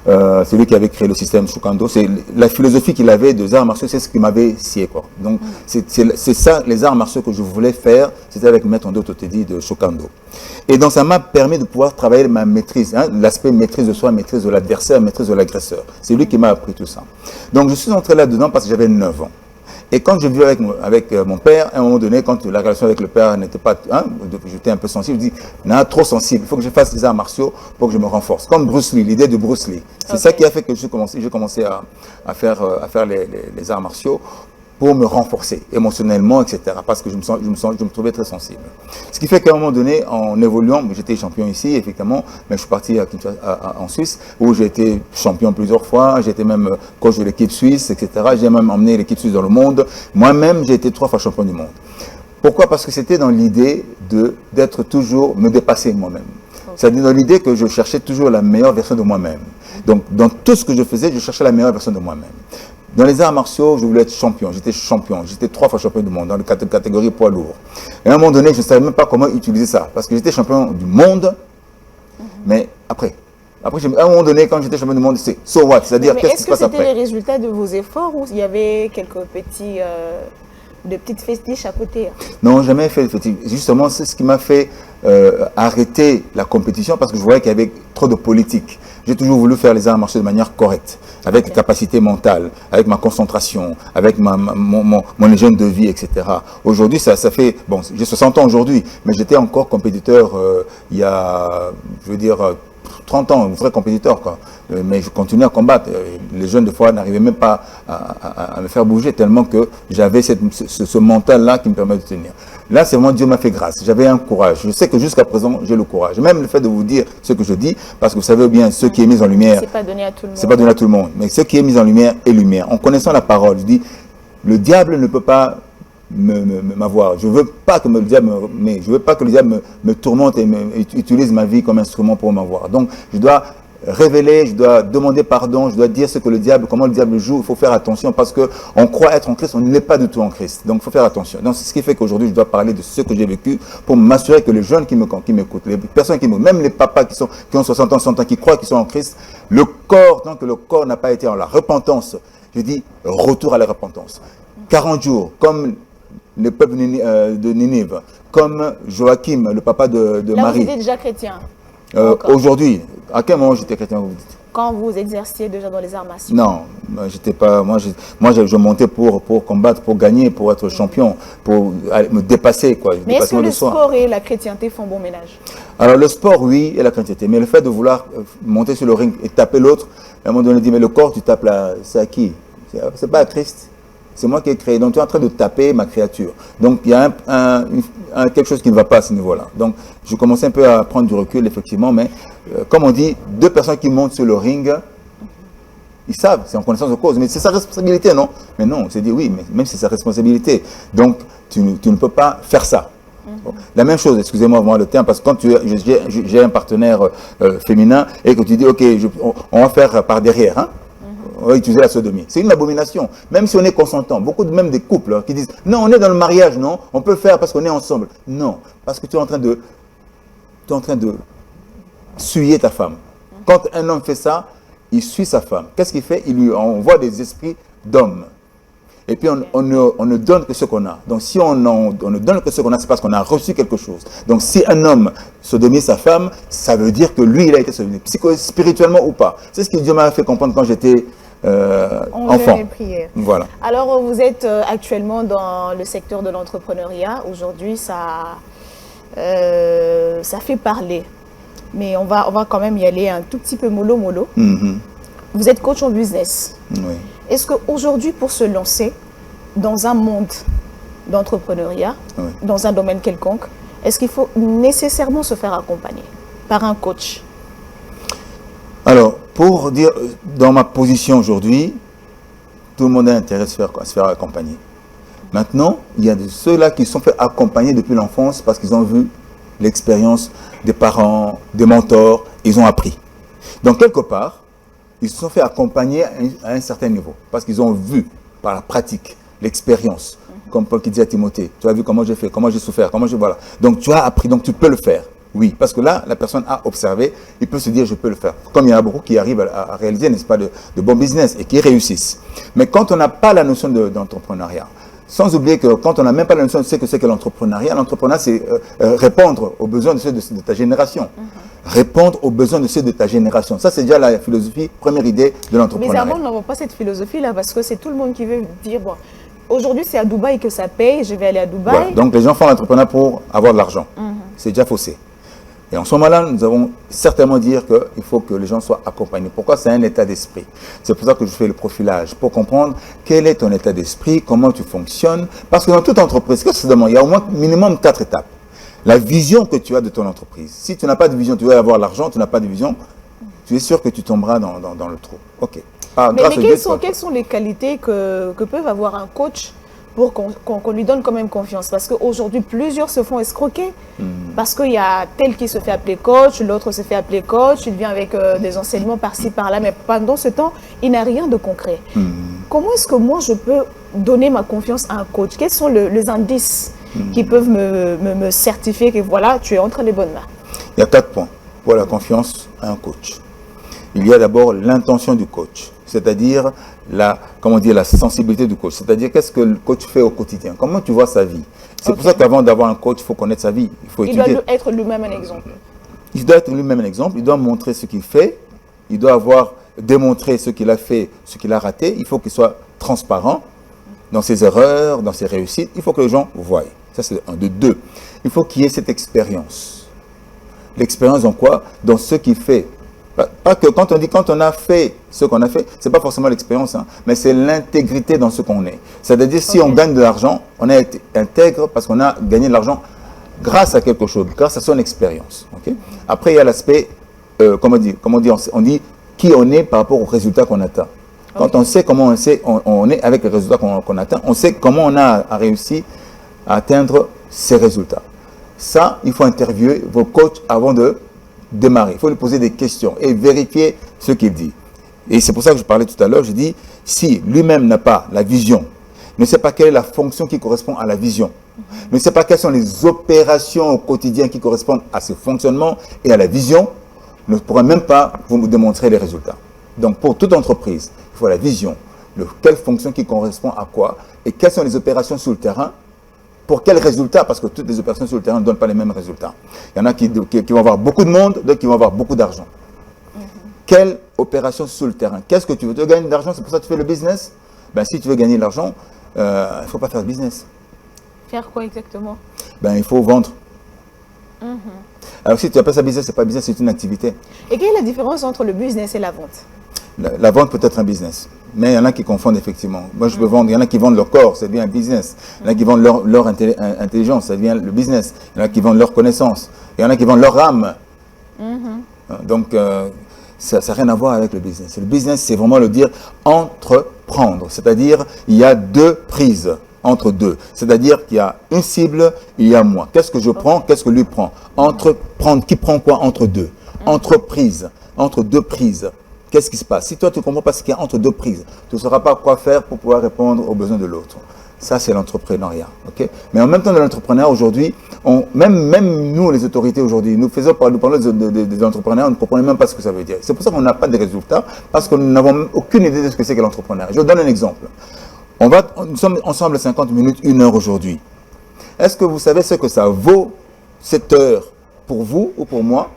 c'est lui qui avait créé le système Shokando. C'est la philosophie qu'il avait des arts martiaux, c'est ce qui m'avait scié, quoi. Donc c'est ça, les arts martiaux que je voulais faire, c'était avec le maître Ndoto Tedi de Shokando. Et donc ça m'a permis de pouvoir travailler ma maîtrise, hein, l'aspect maîtrise de soi, maîtrise de l'adversaire, maîtrise de l'agresseur. C'est lui qui m'a appris tout ça. Donc je suis entré là-dedans parce que j'avais 9 ans. Et quand je vis avec mon père, à un moment donné, quand la relation avec le père n'était pas... Hein, j'étais un peu sensible, je dis, non, trop sensible, il faut que je fasse des arts martiaux pour que je me renforce. Comme Bruce Lee, l'idée de Bruce Lee. C'est ça qui a fait que j'ai commencé à faire les arts martiaux pour me renforcer émotionnellement, etc. Parce que je me trouvais très sensible. Ce qui fait qu'à un moment donné, en évoluant, j'étais champion ici, effectivement, mais je suis parti en Suisse, où j'ai été champion plusieurs fois, j'ai été même coach de l'équipe suisse, etc. J'ai même emmené l'équipe suisse dans le monde. Moi-même, j'ai été 3 fois champion du monde. Pourquoi? Parce que c'était dans l'idée d'être toujours, me dépasser moi-même. C'est-à-dire dans l'idée que je cherchais toujours la meilleure version de moi-même. Donc, dans tout ce que je faisais, je cherchais la meilleure version de moi-même. Dans les arts martiaux, je voulais être champion. J'étais 3 fois champion du monde dans la catégorie poids lourd. Et à un moment donné, je ne savais même pas comment utiliser ça. Parce que j'étais champion du monde, mais après, à un moment donné, quand j'étais champion du monde, c'est so what? C'est-à-dire, qu'est-ce qui se passe après? Est-ce que c'était les résultats de vos efforts ou il y avait quelques de petites festiches à côté? Non, jamais fait de festiches. Justement, c'est ce qui m'a fait arrêter la compétition parce que je voyais qu'il y avait trop de politique. J'ai toujours voulu faire les arts martiaux de manière correcte, avec la capacité mentale, avec ma concentration, avec mon hygiène de vie, etc. Aujourd'hui, ça fait... Bon, j'ai 60 ans aujourd'hui, mais j'étais encore compétiteur il y a, je veux dire, 30 ans, un vrai compétiteur, quoi. Mais je continuais à combattre. Les jeunes, des fois, n'arrivaient même pas à me faire bouger tellement que j'avais ce mental-là qui me permet de tenir. Là, c'est vraiment Dieu m'a fait grâce. J'avais un courage. Je sais que jusqu'à présent, j'ai le courage. Même le fait de vous dire ce que je dis, parce que vous savez bien, ce qui est mis en lumière... C'est pas donné à tout le monde. C'est pas donné à tout le monde. Mais ce qui est mis en lumière est lumière. En connaissant la parole, je dis, le diable ne peut pas m'avoir. Je veux pas que le diable me tourmente et utilise ma vie comme instrument pour m'avoir. Donc, je dois révéler, je dois demander pardon, je dois dire ce que le diable, comment le diable joue. Il faut faire attention parce que on croit être en Christ, on ne l'est pas du tout en Christ. Donc, il faut faire attention. Donc, c'est ce qui fait qu'aujourd'hui, je dois parler de ce que j'ai vécu pour m'assurer que les jeunes qui m'écoutent, les personnes même les papas qui ont 60 ans, 100 ans, qui croient qu'ils sont en Christ, le corps, tant que le corps n'a pas été en la repentance, je dis retour à la repentance. 40 jours, comme le peuple de Ninive, comme Joachim, le papa de Là, Marie. Vous étiez déjà chrétien? Aujourd'hui, à quel moment j'étais chrétien, vous dites? Quand vous exerciez déjà dans les arts martiaux? Non, j'étais pas. Moi, je montais pour combattre, pour gagner, pour être champion, pour me dépasser, quoi. Mais est-ce que le sport et la chrétienté font bon ménage? Alors, le sport, oui, et la chrétienté. Mais le fait de vouloir monter sur le ring et taper l'autre, à un moment donné, on dit, mais le corps, tu tapes là, c'est à qui? C'est pas à Christ. C'est moi qui ai créé. Donc, tu es en train de taper ma créature. Donc, il y a quelque chose qui ne va pas à ce niveau-là. Donc, je commençais un peu à prendre du recul, effectivement. Mais, comme on dit, 2 personnes qui montent sur le ring, ils savent, c'est en connaissance de cause. Mais c'est sa responsabilité, non? Mais non, c'est dit oui, mais même si c'est sa responsabilité. Donc, tu ne peux pas faire ça. Bon. La même chose, excusez-moi vraiment le terme, parce que quand j'ai un partenaire féminin et que tu dis, ok, on va faire par derrière, hein, on va utiliser la sodomie. C'est une abomination. Même si on est consentant, même des couples qui disent, non, on est dans le mariage, non, on peut faire parce qu'on est ensemble. Non, parce que tu es en train de suyer ta femme. Quand un homme fait ça, il suit sa femme. Qu'est-ce qu'il fait? Il lui envoie des esprits d'homme. Et puis on ne donne que ce qu'on a. Donc si on ne donne que ce qu'on a, c'est parce qu'on a reçu quelque chose. Donc si un homme sodomie sa femme, ça veut dire que lui, il a été sodomie, spirituellement ou pas. C'est ce que Dieu m'a fait comprendre quand j'étais enfant. Voilà. Alors vous êtes actuellement dans le secteur de l'entrepreneuriat. Aujourd'hui, ça fait parler. Mais on va quand même y aller un tout petit peu mollo. Vous êtes coach en business. Oui. Est-ce qu'aujourd'hui, pour se lancer dans un monde d'entrepreneuriat, dans un domaine quelconque, est-ce qu'il faut nécessairement se faire accompagner par un coach? Alors, pour dire, dans ma position aujourd'hui, tout le monde a intérêt à se faire accompagner. Maintenant, il y a ceux-là qui se sont fait accompagner depuis l'enfance parce qu'ils ont vu l'expérience des parents, des mentors, ils ont appris. Donc, quelque part, ils se sont fait accompagner à un certain niveau, parce qu'ils ont vu par la pratique, l'expérience, comme Paul qui dit à Timothée, tu as vu comment j'ai fait, comment j'ai souffert, voilà. Donc tu as appris, donc tu peux le faire. Oui, parce que là, la personne a observé, il peut se dire je peux le faire. Comme il y en a beaucoup qui arrivent à réaliser, n'est-ce pas, de bons business et qui réussissent. Mais quand on n'a pas la notion d'entrepreneuriat, sans oublier que quand on n'a même pas la notion de ce que c'est que l'entrepreneuriat, c'est répondre aux besoins de ceux de ta génération. Répondre aux besoins de ceux de ta génération. Ça, c'est déjà la philosophie, première idée de l'entrepreneuriat. Mais nous n'avons pas cette philosophie-là parce que c'est tout le monde qui veut dire, bon, aujourd'hui c'est à Dubaï que ça paye, je vais aller à Dubaï. Voilà. Donc les gens font l'entrepreneuriat pour avoir de l'argent. C'est déjà faussé. Et en ce moment-là, nous avons certainement dire qu'il faut que les gens soient accompagnés. Pourquoi? C'est un état d'esprit. C'est pour ça que je fais le profilage, pour comprendre quel est ton état d'esprit, comment tu fonctionnes. Parce que dans toute entreprise, qu'est-ce que ça demande? Il y a au moins minimum 4 étapes. La vision que tu as de ton entreprise. Si tu n'as pas de vision, tu veux avoir l'argent, tu n'as pas de vision, tu es sûr que tu tomberas dans le trou. Ok. Mais quelles sont les qualités que peut avoir un coach pour qu'on lui donne quand même confiance? Parce qu'aujourd'hui, plusieurs se font escroquer. Parce qu'il y a tel qui se fait appeler coach, l'autre se fait appeler coach, il vient avec des enseignements par-ci, par-là, mais pendant ce temps, il n'a rien de concret. Comment est-ce que moi, je peux donner ma confiance à un coach? Quels sont les indices qui peuvent me certifier que voilà, tu es entre les bonnes mains? Il y a 4 points pour la confiance à un coach. Il y a d'abord l'intention du coach, c'est-à-dire la sensibilité du coach, c'est-à-dire qu'est-ce que le coach fait au quotidien, comment tu vois sa vie. C'est pour ça qu'avant d'avoir un coach, il faut connaître sa vie, il faut étudier. Il doit être lui-même un exemple. Il doit être lui-même un exemple, il doit montrer ce qu'il fait, il doit avoir démontré ce qu'il a fait, ce qu'il a raté, il faut qu'il soit transparent dans ses erreurs, dans ses réussites, il faut que les gens voient. Ça c'est un. De 2, il faut qu'il y ait cette expérience. L'expérience dans quoi? Dans ce qu'il fait. Pas que quand on a fait ce qu'on a fait, c'est pas forcément l'expérience, hein, mais c'est l'intégrité dans ce qu'on est. C'est-à-dire si on gagne de l'argent, on est intègre parce qu'on a gagné de l'argent grâce à quelque chose, grâce à son expérience. Okay? Après, il y a l'aspect, on dit qui on est par rapport aux résultats qu'on atteint. Quand on sait comment on est avec les résultats qu'on atteint, on sait comment on a réussi à atteindre ces résultats. Ça, il faut interviewer vos coachs avant de démarrer. Il faut lui poser des questions et vérifier ce qu'il dit. Et c'est pour ça que je parlais tout à l'heure, je dis, si lui-même n'a pas la vision, ne sait pas quelle est la fonction qui correspond à la vision, ne sait pas quelles sont les opérations au quotidien qui correspondent à ce fonctionnement et à la vision, ne pourra même pas vous démontrer les résultats. Donc pour toute entreprise, il faut la vision, quelle fonction qui correspond à quoi et quelles sont les opérations sur le terrain. Pour quels résultats? Parce que toutes les opérations sur le terrain ne donnent pas les mêmes résultats. Il y en a qui vont avoir beaucoup de monde, d'autres qui vont avoir beaucoup d'argent. Quelle opération sur le terrain? Qu'est-ce que tu veux? Tu veux gagner de l'argent, c'est pour ça que tu fais le business? Ben, si tu veux gagner de l'argent, il ne faut pas faire de business. Faire quoi exactement? Ben, il faut vendre. Alors si tu appelles ça business, ce n'est pas business, c'est une activité. Et quelle est la différence entre le business et la vente? La vente peut être un business, mais il y en a qui confondent effectivement. Moi, je peux vendre, il y en a qui vendent leur corps, ça devient un business. Il y en a qui vendent leur intelligence, ça devient le business. Il y en a qui vendent leur connaissance. Il y en a qui vendent leur âme. Donc, ça n'a rien à voir avec le business. Le business, c'est vraiment le dire entreprendre. C'est-à-dire, il y a 2 prises. entre deux. C'est-à-dire qu'il y a une cible, il y a moi. Qu'est-ce que je prends, qu'est-ce que lui prend? Qui prend quoi entre deux? Entreprise, entre deux prises. Qu'est-ce qui se passe? Si toi, tu ne comprends pas ce qu'il y a entre deux prises, tu ne sauras pas quoi faire pour pouvoir répondre aux besoins de l'autre. Ça, c'est l'entrepreneuriat. Okay? Mais en même temps, de l'entrepreneuriat, aujourd'hui, même nous, les autorités, aujourd'hui, nous parlons des entrepreneurs, on ne comprenait même pas ce que ça veut dire. C'est pour ça qu'on n'a pas de résultats, parce que nous n'avons aucune idée de ce que c'est que l'entrepreneuriat. Je vous donne un exemple. Nous sommes ensemble 50 minutes, 1 heure aujourd'hui. Est-ce que vous savez ce que ça vaut, cette heure, pour vous ou pour moi?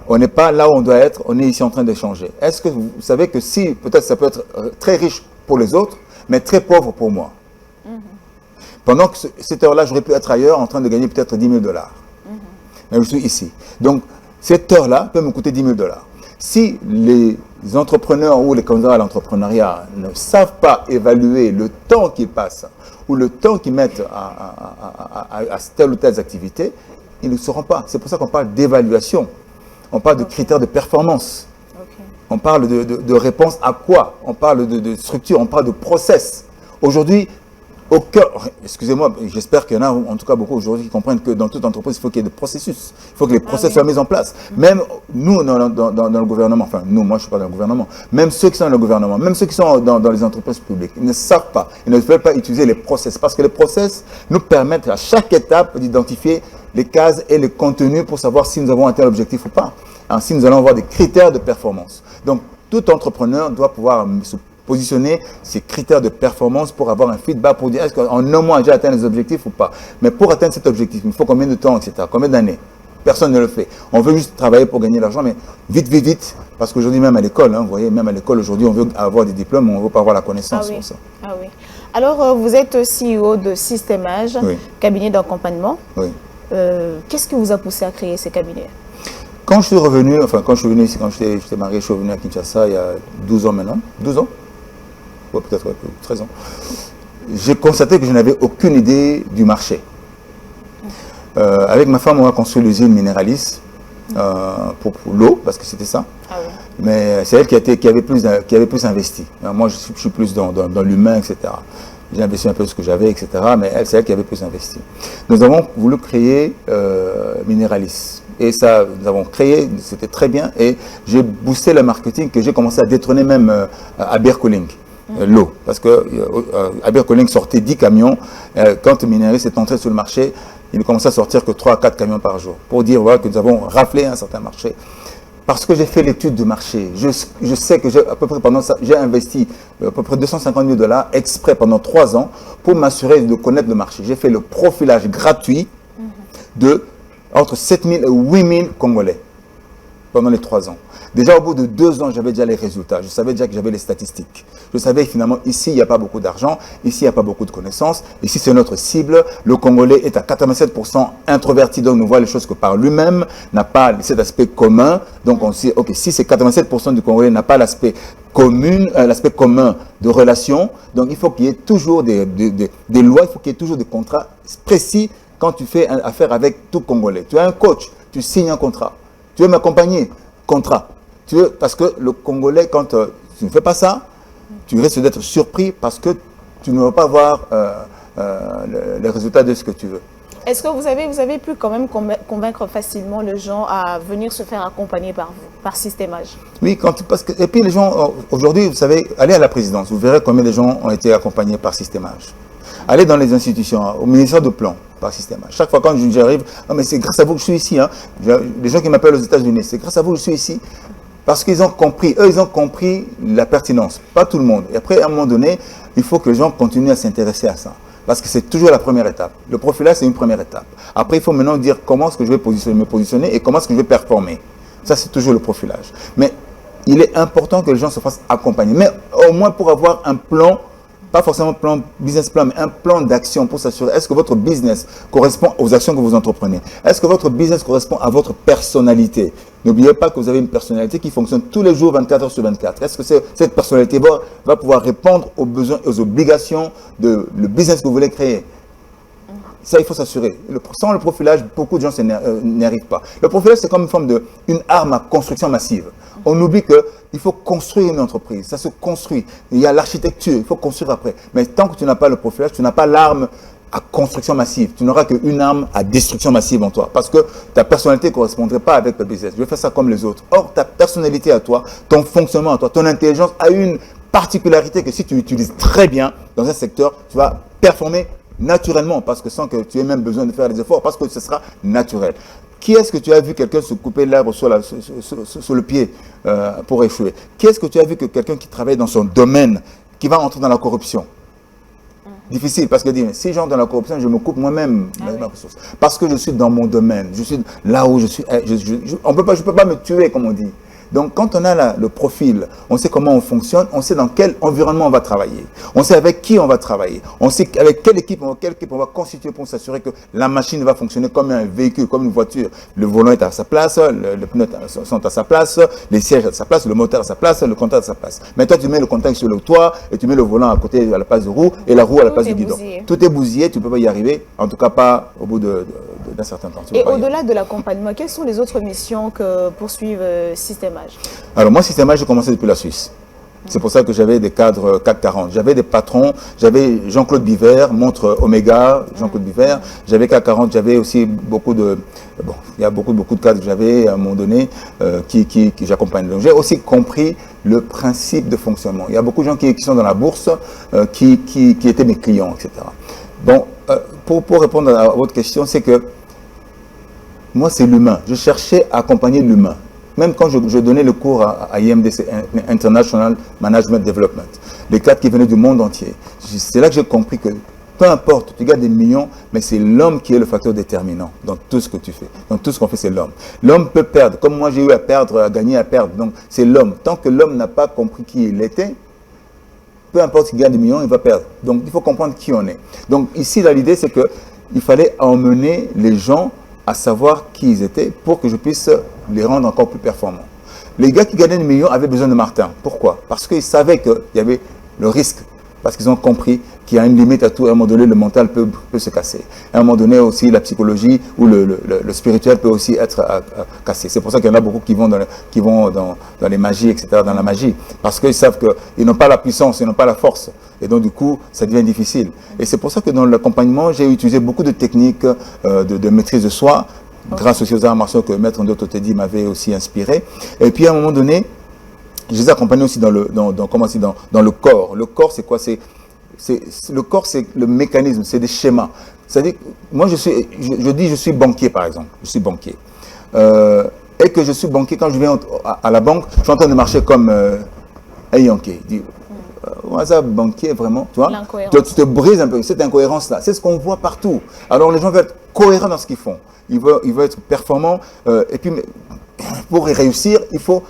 On n'est pas là où on doit être, on est ici en train d'échanger. Est-ce que vous savez que si, peut-être ça peut être très riche pour les autres, mais très pauvre pour moi? Pendant que cette heure-là, j'aurais pu être ailleurs en train de gagner peut-être 10 000 $. Mais je suis ici. Donc, cette heure-là peut me coûter 10 000 $. Si les entrepreneurs ou les candidats à l'entrepreneuriat ne savent pas évaluer le temps qu'ils passent ou le temps qu'ils mettent à telle ou telle activité, ils ne sauront pas. C'est pour ça qu'on parle d'évaluation. On parle de critères de performance. On parle de réponse à quoi? On parle de structure, on parle de process. Aujourd'hui, excusez-moi, j'espère qu'il y en a en tout cas beaucoup aujourd'hui qui comprennent que dans toute entreprise, il faut qu'il y ait des processus. Il faut que les process soient mis en place. Même nous, dans le gouvernement, enfin nous, moi je ne suis pas dans le gouvernement, même ceux qui sont dans le gouvernement, même ceux qui sont dans les entreprises publiques, ils ne savent pas, ils ne veulent pas utiliser les process. Parce que les process nous permettent à chaque étape d'identifier les cases et les contenus pour savoir si nous avons atteint l'objectif ou pas. Si nous allons avoir des critères de performance. Donc, tout entrepreneur doit pouvoir se positionner ces critères de performance pour avoir un feedback pour dire est-ce qu'en un mois j'ai atteint les objectifs ou pas. Mais pour atteindre cet objectif, il faut combien de temps, etc. Combien d'années? Personne ne le fait. On veut juste travailler pour gagner de l'argent, mais vite. Parce qu'aujourd'hui, même à l'école, vous voyez, même à l'école, aujourd'hui, on veut avoir des diplômes, mais on ne veut pas avoir la connaissance sur ça. Ah oui. Alors, vous êtes CEO de Systemage, cabinet d'accompagnement. Oui. Qu'est-ce qui vous a poussé à créer ce cabinet? Quand je suis revenu ici, quand j'étais marié, je suis revenu à Kinshasa il y a 12 ans maintenant. 12 ans? Ouais, peut-être 13 ans. J'ai constaté que je n'avais aucune idée du marché. Avec ma femme, on a construit l'usine Mineralis pour l'eau, parce que c'était ça. Ah oui. Mais c'est elle qui avait plus investi. Moi, je suis plus dans l'humain, etc. J'ai investi un peu ce que j'avais, etc. Mais c'est elle qui avait plus investi. Nous avons voulu créer Mineralis. Et ça, nous avons créé, c'était très bien. Et j'ai boosté le marketing que j'ai commencé à détrôner même à Berkoling. L'eau, parce que Abercoling sortait 10 camions, quand Mineralis est entré sur le marché, il ne commençait à sortir que 3 à 4 camions par jour, pour dire voilà, que nous avons raflé un certain marché. Parce que j'ai fait l'étude de marché, je sais que j'ai investi à peu près 250 000 $ exprès pendant 3 ans pour m'assurer de connaître le marché. J'ai fait le profilage gratuit de entre 7 000 et 8 000 Congolais pendant les 3 ans. Déjà, au bout de 2 ans, j'avais déjà les résultats. Je savais déjà que j'avais les statistiques. Je savais que finalement, ici, il n'y a pas beaucoup d'argent. Ici, il n'y a pas beaucoup de connaissances. Ici, c'est notre cible. Le Congolais est à 87% introverti, donc nous voit les choses que par lui-même, n'a pas cet aspect commun. Donc, on se dit, OK, si c'est 87% du Congolais n'a pas l'aspect commun de relations, donc il faut qu'il y ait toujours des lois, il faut qu'il y ait toujours des contrats précis quand tu fais affaire avec tout Congolais. Tu as un coach, tu signes un contrat. Tu veux m'accompagner? Contrat. Parce que le Congolais, quand tu ne fais pas ça, tu risques d'être surpris parce que tu ne vas pas voir les résultats de ce que tu veux. Est-ce que vous avez pu quand même convaincre facilement les gens à venir se faire accompagner par vous, par Systemage? Oui, et puis les gens, aujourd'hui, vous savez, allez à la présidence, vous verrez combien de gens ont été accompagnés par Systemage. Allez dans les institutions, au ministère de Plan, par Systemage. Chaque fois quand j'arrive, oh, mais c'est grâce à vous que je suis ici. Hein. Les gens qui m'appellent aux États-Unis, c'est grâce à vous que je suis ici. Parce qu'ils ont compris, ils ont compris la pertinence. Pas tout le monde. Et après, à un moment donné, il faut que les gens continuent à s'intéresser à ça. Parce que c'est toujours la première étape. Le profilage, c'est une première étape. Après, il faut maintenant dire comment est-ce que je vais me positionner et comment est-ce que je vais performer. Ça, c'est toujours le profilage. Mais il est important que les gens se fassent accompagner. Mais au moins pour avoir un plan, pas forcément un plan, business plan, mais un plan d'action pour s'assurer. Est-ce que votre business correspond aux actions que vous entreprenez? Est-ce que votre business correspond à votre personnalité? N'oubliez pas que vous avez une personnalité qui fonctionne tous les jours, 24 heures sur 24. Est-ce que cette personnalité va pouvoir répondre aux besoins et aux obligations de le business que vous voulez créer? Ça, il faut s'assurer. Sans le profilage, beaucoup de gens n'y arrivent pas. Le profilage, c'est comme une arme à construction massive. On oublie qu'il faut construire une entreprise, ça se construit. Il y a l'architecture, il faut construire après. Mais tant que tu n'as pas le profilage, tu n'as pas l'arme à construction massive. Tu n'auras qu'une arme à destruction massive en toi. Parce que ta personnalité ne correspondrait pas avec le business. Je vais faire ça comme les autres. Or, ta personnalité à toi, ton fonctionnement à toi, ton intelligence a une particularité que si tu l'utilises très bien dans un secteur, tu vas performer naturellement, parce que sans que tu aies même besoin de faire des efforts, parce que ce sera naturel. Qui est-ce que tu as vu quelqu'un se couper l'arbre sur le pied pour échouer? Qui est-ce que tu as vu que quelqu'un qui travaille dans son domaine, qui va entrer dans la corruption? Difficile, parce que si j'entre dans la corruption, je me coupe moi-même ma ressource. Parce que je suis dans mon domaine, je suis là où je suis. Je ne peux pas me tuer, comme on dit. Donc, quand on a le profil, on sait comment on fonctionne, on sait dans quel environnement on va travailler, on sait avec qui on va travailler, on sait avec quelle équipe on va constituer pour s'assurer que la machine va fonctionner comme un véhicule, comme une voiture. Le volant est à sa place, les pneus sont à sa place, les sièges à sa place, le moteur à sa place, le contact à sa place. Mais toi, tu mets le contact sur le toit et tu mets le volant à côté, à la place de roue, et la roue à la place du guidon. Tout est bousillé, tu ne peux pas y arriver, en tout cas pas au bout d'un certain temps. Et au-delà de l'accompagnement, quelles sont les autres missions que poursuivent Système Age? Alors moi, Système Age, j'ai commencé depuis la Suisse. C'est pour ça que j'avais des cadres CAC 40. J'avais des patrons, j'avais Jean-Claude Biver, montre Omega, Jean-Claude Biver. J'avais CAC 40, j'avais aussi beaucoup de... Bon, il y a beaucoup de cadres que j'avais à un moment donné qui j'accompagne. Donc j'ai aussi compris le principe de fonctionnement. Il y a beaucoup de gens qui sont dans la bourse, qui étaient mes clients, etc. Bon, pour répondre à votre question, c'est que moi, c'est l'humain. Je cherchais à accompagner l'humain. Même quand je donnais le cours à IMDC, International Management Development, les cadres qui venaient du monde entier, c'est là que j'ai compris que peu importe, tu gagnes des millions, mais c'est l'homme qui est le facteur déterminant dans tout ce que tu fais. Dans tout ce qu'on fait, c'est l'homme. L'homme peut perdre, comme moi j'ai eu à perdre, à gagner, à perdre. Donc c'est l'homme. Tant que l'homme n'a pas compris qui il était, peu importe qu'il gagne des millions, il va perdre. Donc il faut comprendre qui on est. Donc ici, l'idée, c'est qu'il fallait emmener les gens à savoir qui ils étaient pour que je puisse les rendre encore plus performants. Les gars qui gagnaient des millions avaient besoin de Martin. Pourquoi? Parce qu'ils savaient qu'il y avait le risque. Parce qu'ils ont compris qu'il y a une limite à tout. À un moment donné, le mental peut se casser. À un moment donné aussi, la psychologie ou le spirituel peut aussi être cassé. C'est pour ça qu'il y en a beaucoup qui vont dans les magies, etc., dans la magie. Parce qu'ils savent qu'ils n'ont pas la puissance, ils n'ont pas la force. Et donc, du coup, ça devient difficile. Et c'est pour ça que dans l'accompagnement, j'ai utilisé beaucoup de techniques de maîtrise de soi, grâce aussi aux arts martiaux que Maître Ndoto Tedi m'avait aussi inspiré. Et puis, à un moment donné, je les ai accompagnés aussi dans le corps. Le corps, c'est quoi? Le corps, c'est le mécanisme, c'est des schémas. C'est-à-dire, moi, je dis, je suis banquier, par exemple. Je suis banquier. Et que je suis banquier, quand je viens à la banque, je suis en train de marcher comme un Yankee. Ça, banquier, vraiment, tu vois, tu te brises un peu, cette incohérence-là. C'est ce qu'on voit partout. Alors, les gens veulent être cohérents dans ce qu'ils font. Ils veulent être performants. Et puis, pour y réussir, il faut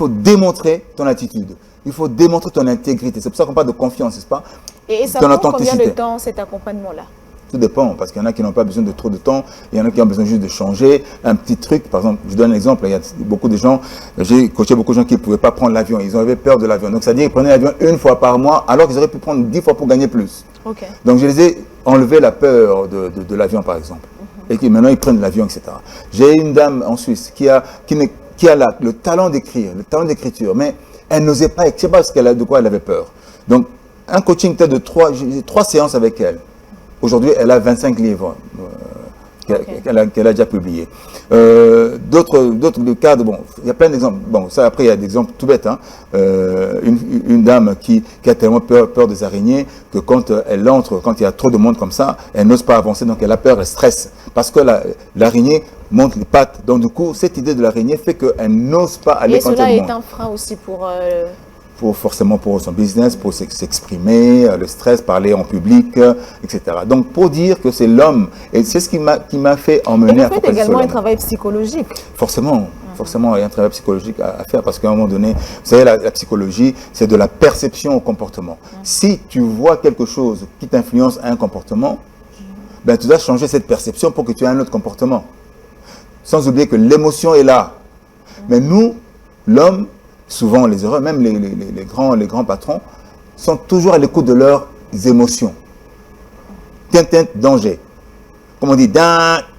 démontrer ton attitude. Il faut démontrer ton intégrité. C'est pour ça qu'on parle de confiance, n'est-ce pas? Et ça prend combien de temps, cet accompagnement-là? Tout dépend, parce qu'il y en a qui n'ont pas besoin de trop de temps, il y en a qui ont besoin juste de changer un petit truc. Par exemple, je donne un exemple, il y a beaucoup de gens, j'ai coaché beaucoup de gens qui ne pouvaient pas prendre l'avion, ils avaient peur de l'avion. Donc, c'est-à-dire qu'ils prenaient l'avion une fois par mois, alors qu'ils auraient pu prendre 10 fois pour gagner plus. Okay. Donc, je les ai enlevé la peur de l'avion, par exemple. Et qui maintenant, ils prennent l'avion, etc. J'ai une dame en Suisse qui a le talent d'écrire, le talent d'écriture, mais elle n'osait pas écrire parce de quoi elle avait peur. Donc, un coaching peut-être de 3 séances avec elle. Aujourd'hui, elle a 25 livres qu'elle a déjà publiés. D'autres cadres, bon, il y a plein d'exemples. Bon, ça, après, il y a des exemples tout bêtes. Hein. Une dame qui a tellement peur des araignées que quand elle entre, quand il y a trop de monde comme ça, elle n'ose pas avancer, donc elle a peur, elle stresse. Parce que l'araignée monte les pattes. Donc, du coup, cette idée de l'araignée fait qu'elle n'ose pas aller quand il y a du monde. Et cela est un frein aussi forcément pour son business, pour s'exprimer, le stress, parler en public, etc. Donc, pour dire que c'est l'homme, et c'est ce qui m'a fait emmener à faire. Vous faites également un travail psychologique. Forcément, il y a un travail psychologique à faire, parce qu'à un moment donné, vous savez, la psychologie, c'est de la perception au comportement. Si tu vois quelque chose qui t'influence à un comportement, ben, tu dois changer cette perception pour que tu aies un autre comportement. Sans oublier que l'émotion est là. Mais nous, l'homme, souvent les heureux, même les grands patrons, sont toujours à l'écoute de leurs émotions. Danger. Comme on dit,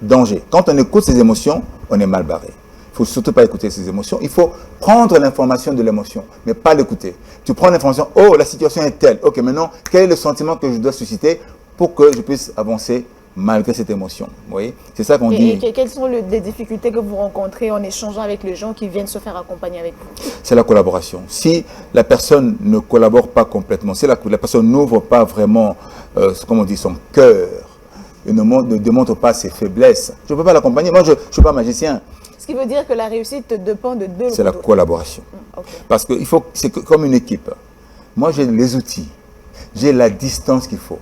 danger. Quand on écoute ces émotions, on est mal barré. Il ne faut surtout pas écouter ses émotions. Il faut prendre l'information de l'émotion, mais pas l'écouter. Tu prends l'information, oh, la situation est telle. Ok, maintenant, quel est le sentiment que je dois susciter pour que je puisse avancer malgré cette émotion? Vous voyez? C'est ça qu'on dit. Et quelles sont les difficultés que vous rencontrez en échangeant avec les gens qui viennent se faire accompagner avec vous? C'est la collaboration. Si la personne ne collabore pas complètement, si la personne n'ouvre pas vraiment, comme on dit, son cœur, et ne démontre pas ses faiblesses, je ne peux pas l'accompagner. Moi, je ne suis pas magicien. Ce qui veut dire que la réussite dépend de deux. C'est la collaboration. Okay. Parce que c'est comme une équipe. Moi, j'ai les outils, j'ai la distance qu'il faut,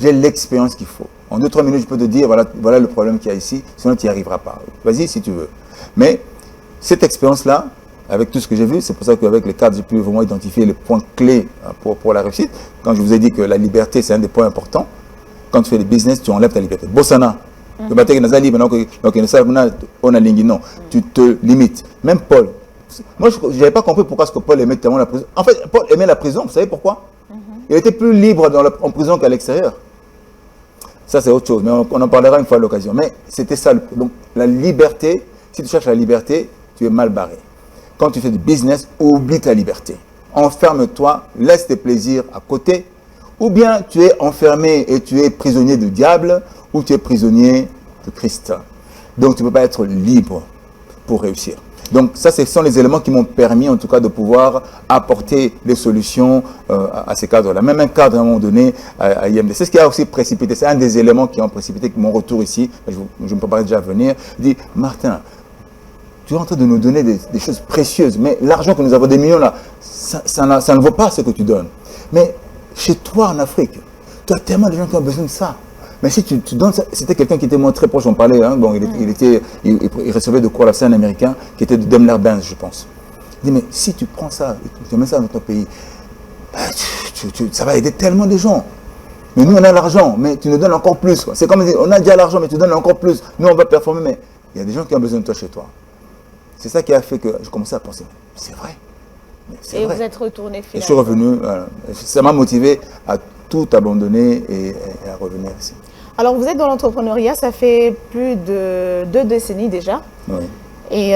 j'ai l'expérience qu'il faut. En 2-3 minutes, je peux te dire, voilà le problème qu'il y a ici, sinon tu n'y arriveras pas. Vas-y si tu veux. Mais cette expérience-là, avec tout ce que j'ai vu, c'est pour ça qu'avec les cadres, j'ai pu vraiment identifier les points clés pour la réussite. Quand je vous ai dit que la liberté, c'est un des points importants, quand tu fais le business, tu enlèves ta liberté. Bossana. Le matin, on a lingui, non. Tu te limites. Même Paul. Moi, je n'avais pas compris pourquoi Paul aimait tellement la prison. En fait, Paul aimait la prison, vous savez pourquoi? Il était plus libre en prison qu'à l'extérieur. Ça, c'est autre chose, mais on en parlera une fois à l'occasion. Mais c'était ça. Donc, la liberté, si tu cherches la liberté, tu es mal barré. Quand tu fais du business, oublie ta liberté. Enferme-toi, laisse tes plaisirs à côté. Ou bien tu es enfermé et tu es prisonnier du diable, ou tu es prisonnier de Christ. Donc tu ne peux pas être libre pour réussir. Donc ça, ce sont les éléments qui m'ont permis en tout cas de pouvoir apporter des solutions à ces cadres-là. Même un cadre à un moment donné à IMD. C'est ce qui a aussi précipité, c'est un des éléments qui ont précipité mon retour ici. Je me préparais déjà à venir. Il dit, Martin, tu es en train de nous donner des choses précieuses, mais l'argent que nous avons, des millions là, ça ne vaut pas ce que tu donnes. Mais chez toi en Afrique, tu as tellement de gens qui ont besoin de ça. Mais si tu donnes ça, c'était quelqu'un qui était moi très proche, on parlait, hein, bon, il recevait de quoi la scène américain, qui était de Daimler-Benz, je pense. Il dit, mais si tu prends ça, tu mets ça dans ton pays, bah, ça va aider tellement de gens. Mais nous, on a l'argent, mais tu nous donnes encore plus. C'est comme dire, on a déjà l'argent, mais tu donnes encore plus. Nous, on va performer, mais il y a des gens qui ont besoin de toi chez toi. C'est ça qui a fait que je commençais à penser, c'est vrai. Et vous êtes retourné finalement. Et je suis revenu, ça m'a motivé à tout abandonner et à revenir ici. Alors vous êtes dans l'entrepreneuriat, ça fait plus de 2 décennies déjà. Oui. Et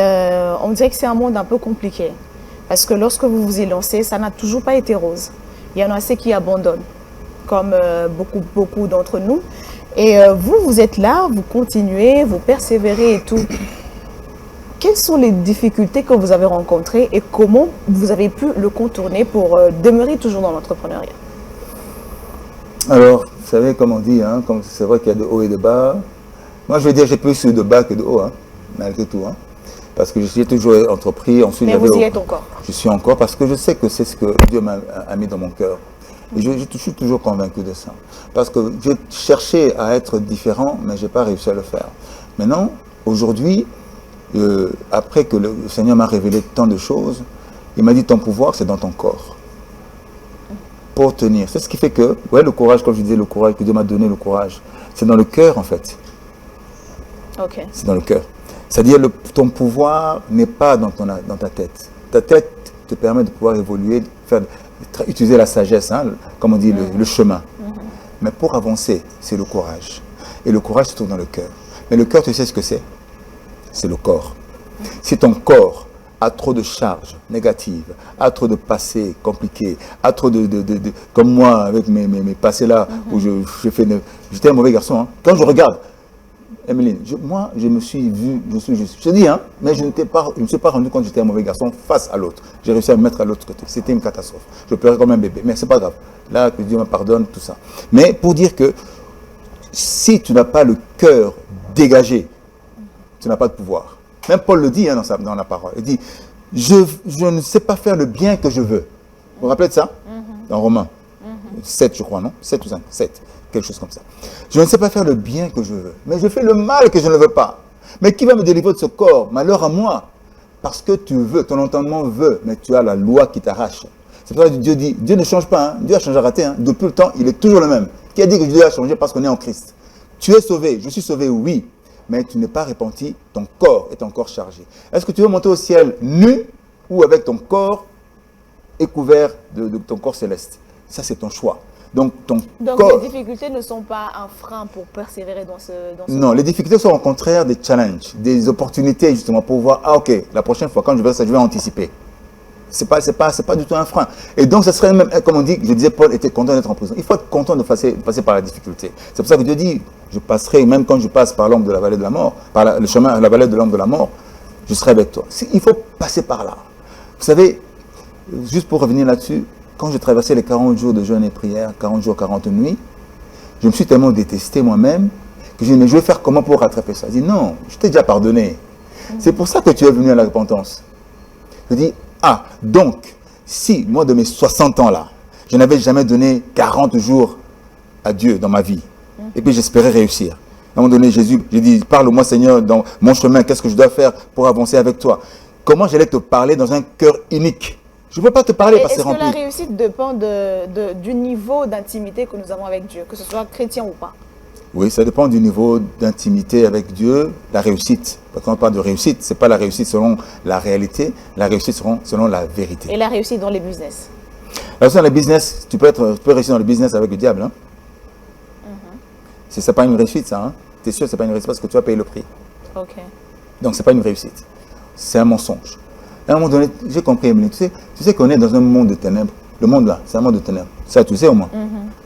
on dirait que c'est un monde un peu compliqué. Parce que lorsque vous vous y lancez, ça n'a toujours pas été rose. Il y en a assez qui abandonnent, comme beaucoup d'entre nous. Et vous êtes là, vous continuez, vous persévérez et tout. Quelles sont les difficultés que vous avez rencontrées et comment vous avez pu le contourner pour demeurer toujours dans l'entrepreneuriat? Alors, vous savez, comme on dit, hein, c'est vrai qu'il y a de hauts et de bas. Moi, je veux dire, j'ai plus de bas que de haut, hein, malgré tout. Hein, parce que j'ai toujours entrepris. Ensuite, mais vous y êtes encore? Je suis encore parce que je sais que c'est ce que Dieu m'a mis dans mon cœur. Et je suis toujours convaincu de ça. Parce que j'ai cherché à être différent, mais je n'ai pas réussi à le faire. Maintenant, aujourd'hui, après que le Seigneur m'a révélé tant de choses, il m'a dit ton pouvoir c'est dans ton corps. Pour tenir. C'est ce qui fait que, ouais, le courage, comme je disais, le courage que Dieu m'a donné, le courage, c'est dans le cœur en fait. Okay. C'est dans le cœur. C'est-à-dire ton pouvoir n'est pas dans ta tête. Ta tête te permet de pouvoir évoluer, utiliser la sagesse, hein, comme on dit, le chemin. Mais pour avancer, c'est le courage. Et le courage se trouve dans le cœur. Mais le cœur, tu sais ce que c'est? C'est le corps. Si ton corps a trop de charges négatives, a trop de passés compliqués, a trop comme moi avec mes passés là, où j'étais un mauvais garçon. Hein. Quand je regarde, Emeline, moi je me suis vu, je te dis, hein, mais je ne me suis pas rendu compte que j'étais un mauvais garçon face à l'autre. J'ai réussi à me mettre à l'autre côté. C'était une catastrophe. Je pleurais comme un bébé, mais c'est pas grave. Là, que Dieu me pardonne, tout ça. Mais pour dire que si tu n'as pas le cœur dégagé, tu n'as pas de pouvoir. Même Paul le dit hein, dans la parole. Il dit, je ne sais pas faire le bien que je veux. Vous vous rappelez de ça? Dans Romains 7, je crois, non? 7 ou 5, 7, quelque chose comme ça. Je ne sais pas faire le bien que je veux, mais je fais le mal que je ne veux pas. Mais qui va me délivrer de ce corps? Malheur à moi. Parce que tu veux, ton entendement veut, mais tu as la loi qui t'arrache. C'est pour ça que Dieu dit, Dieu ne change pas, hein. Dieu a changé à rater. Hein. Depuis le temps, il est toujours le même. Qui a dit que Dieu a changé parce qu'on est en Christ? Tu es sauvé, je suis sauvé, oui. Mais tu n'es pas repenti, ton corps est encore chargé. Est-ce que tu veux monter au ciel nu ou avec ton corps est couvert de ton corps céleste? Ça, c'est ton choix. Donc, les difficultés ne sont pas un frein pour persévérer dans ce Non, les difficultés sont au contraire des challenges, des opportunités justement pour voir, ah ok, la prochaine fois quand je vais ça, je vais anticiper. C'est pas du tout un frein. Et donc, ce serait même, comme on dit, je disais, Paul était content d'être en prison. Il faut être content de passer par la difficulté. C'est pour ça que Dieu dit, je passerai, même quand je passe par l'ombre de la vallée de la mort, le chemin, la vallée de l'ombre de la mort, je serai avec toi. Il faut passer par là. Vous savez, juste pour revenir là-dessus, quand je traversais les 40 jours de jeûne et prière, 40 jours, 40 nuits, je me suis tellement détesté moi-même que je dis, mais je vais faire comment pour rattraper ça? Je dis, non, je t'ai déjà pardonné. C'est pour ça que tu es venu à la repentance. Je dis, ah, donc, si, moi, de mes 60 ans là, je n'avais jamais donné 40 jours à Dieu dans ma vie, et puis j'espérais réussir. À un moment donné, Jésus, j'ai dit, parle-moi Seigneur, dans mon chemin, qu'est-ce que je dois faire pour avancer avec toi? Comment j'allais te parler dans un cœur unique? Je ne peux pas te parler parce que c'est rempli. Est-ce que la réussite dépend du niveau d'intimité que nous avons avec Dieu, que ce soit chrétien ou pas? Oui, ça dépend du niveau d'intimité avec Dieu, la réussite. Quand on parle de réussite, ce n'est pas la réussite selon la réalité, la réussite selon la vérité. Et la réussite dans les business? La réussite dans les business, tu peux réussir dans le business avec le diable. Hein? C'est pas une réussite, ça. Hein? Tu es sûr que ce n'est pas une réussite parce que tu vas payer le prix. Ok. Donc, ce n'est pas une réussite. C'est un mensonge. À un moment donné, j'ai compris, Emeline, tu sais qu'on est dans un monde de ténèbres. Le monde là, c'est un monde de ténèbres. Ça, tu sais au moins.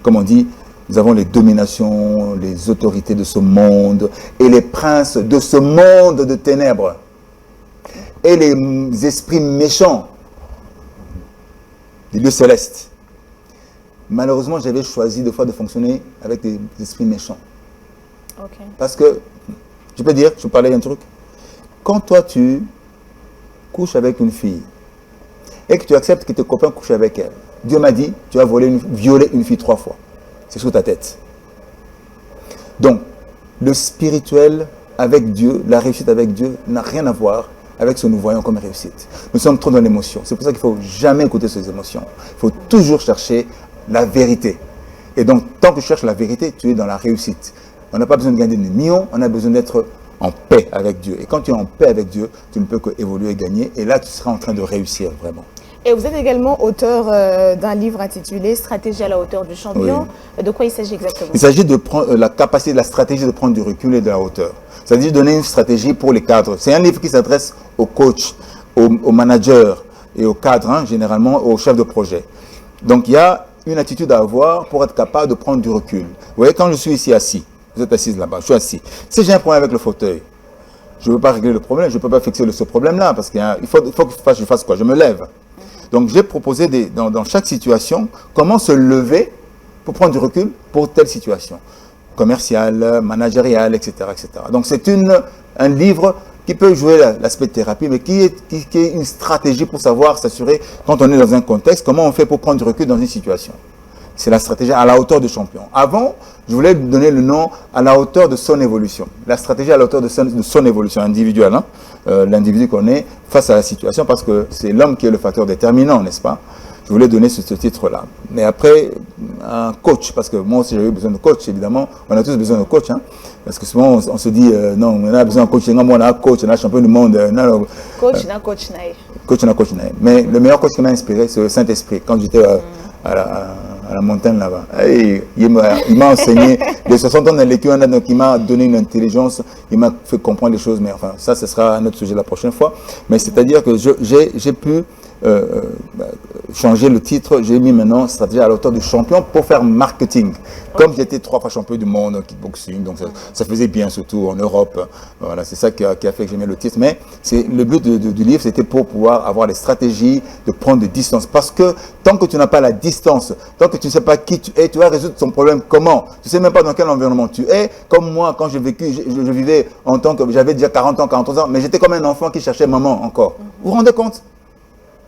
Comme on dit, nous avons les dominations, les autorités de ce monde et les princes de ce monde de ténèbres et les esprits méchants des lieux célestes. Malheureusement, j'avais choisi deux fois de fonctionner avec des esprits méchants. Okay. Parce que, je peux dire, je peux parler d'un truc. Quand toi, tu couches avec une fille et que tu acceptes que tes copains couchent avec elle, Dieu m'a dit, tu vas violer une fille 3 fois. C'est sous ta tête. Donc, le spirituel avec Dieu, la réussite avec Dieu, n'a rien à voir avec ce que nous voyons comme réussite. Nous sommes trop dans l'émotion. C'est pour ça qu'il ne faut jamais écouter ces émotions. Il faut toujours chercher la vérité. Et donc, tant que tu cherches la vérité, tu es dans la réussite. On n'a pas besoin de gagner des millions, on a besoin d'être en paix avec Dieu. Et quand tu es en paix avec Dieu, tu ne peux que évoluer et gagner. Et là, tu seras en train de réussir vraiment. Et vous êtes également auteur d'un livre intitulé « Stratégie à la hauteur du champion ». Oui. De quoi il s'agit exactement? Il s'agit de prendre la capacité, la stratégie de prendre du recul et de la hauteur. C'est-à-dire de donner une stratégie pour les cadres. C'est un livre qui s'adresse aux coachs, aux managers et aux cadres, hein, généralement aux chefs de projet. Donc il y a une attitude à avoir pour être capable de prendre du recul. Vous voyez, quand je suis ici assis, vous êtes assise là-bas, je suis assis. Si j'ai un problème avec le fauteuil, je ne veux pas régler le problème, je ne peux pas fixer ce problème-là parce qu'il faut que je fasse quoi? Je me lève. Donc, j'ai proposé dans chaque situation comment se lever pour prendre du recul pour telle situation. Commerciale, managériale, etc., etc. Donc, c'est un livre qui peut jouer l'aspect de thérapie, mais qui est une stratégie pour savoir, s'assurer, quand on est dans un contexte, comment on fait pour prendre du recul dans une situation. C'est la stratégie à la hauteur du champion. Avant, je voulais donner le nom à la hauteur de son évolution. La stratégie à la hauteur de son évolution individuelle. Hein? L'individu qu'on est face à la situation, parce que c'est l'homme qui est le facteur déterminant, n'est-ce pas? Je voulais donner ce titre-là. Mais après, un coach, parce que moi aussi j'ai eu besoin de coach, évidemment. On a tous besoin de coach. Hein? Parce que souvent, on se dit, non, on a besoin de coach. Moi, on a un coach, on a un champion du monde. Coach, n'a coach naïf. Coach, n'a coach naïf. Mais le meilleur coach qui m'a inspiré, c'est le Saint-Esprit. Quand j'étais à la montagne là-bas. Il m'a enseigné, de 60 ans dans l'équipe, donc il m'a donné une intelligence, il m'a fait comprendre les choses, mais enfin, ça, ce sera un autre sujet la prochaine fois. Mais c'est-à-dire que j'ai pu changer le titre, j'ai mis maintenant stratégie à la hauteur du champion pour faire marketing. Comme j'étais 3 fois champion du monde en kickboxing, donc ça faisait bien, surtout en Europe. Voilà, c'est ça qui a fait que j'ai mis le titre. Mais le but du livre, c'était pour pouvoir avoir les stratégies de prendre des distances. Parce que tant que tu n'as pas la distance, tant que tu ne sais pas qui tu es, tu vas résoudre ton problème comment? Tu ne sais même pas dans quel environnement tu es. Comme moi, quand j'ai vécu, je vivais en tant que, j'avais déjà 40 ans, 43 ans, mais j'étais comme un enfant qui cherchait maman encore. Vous vous rendez compte?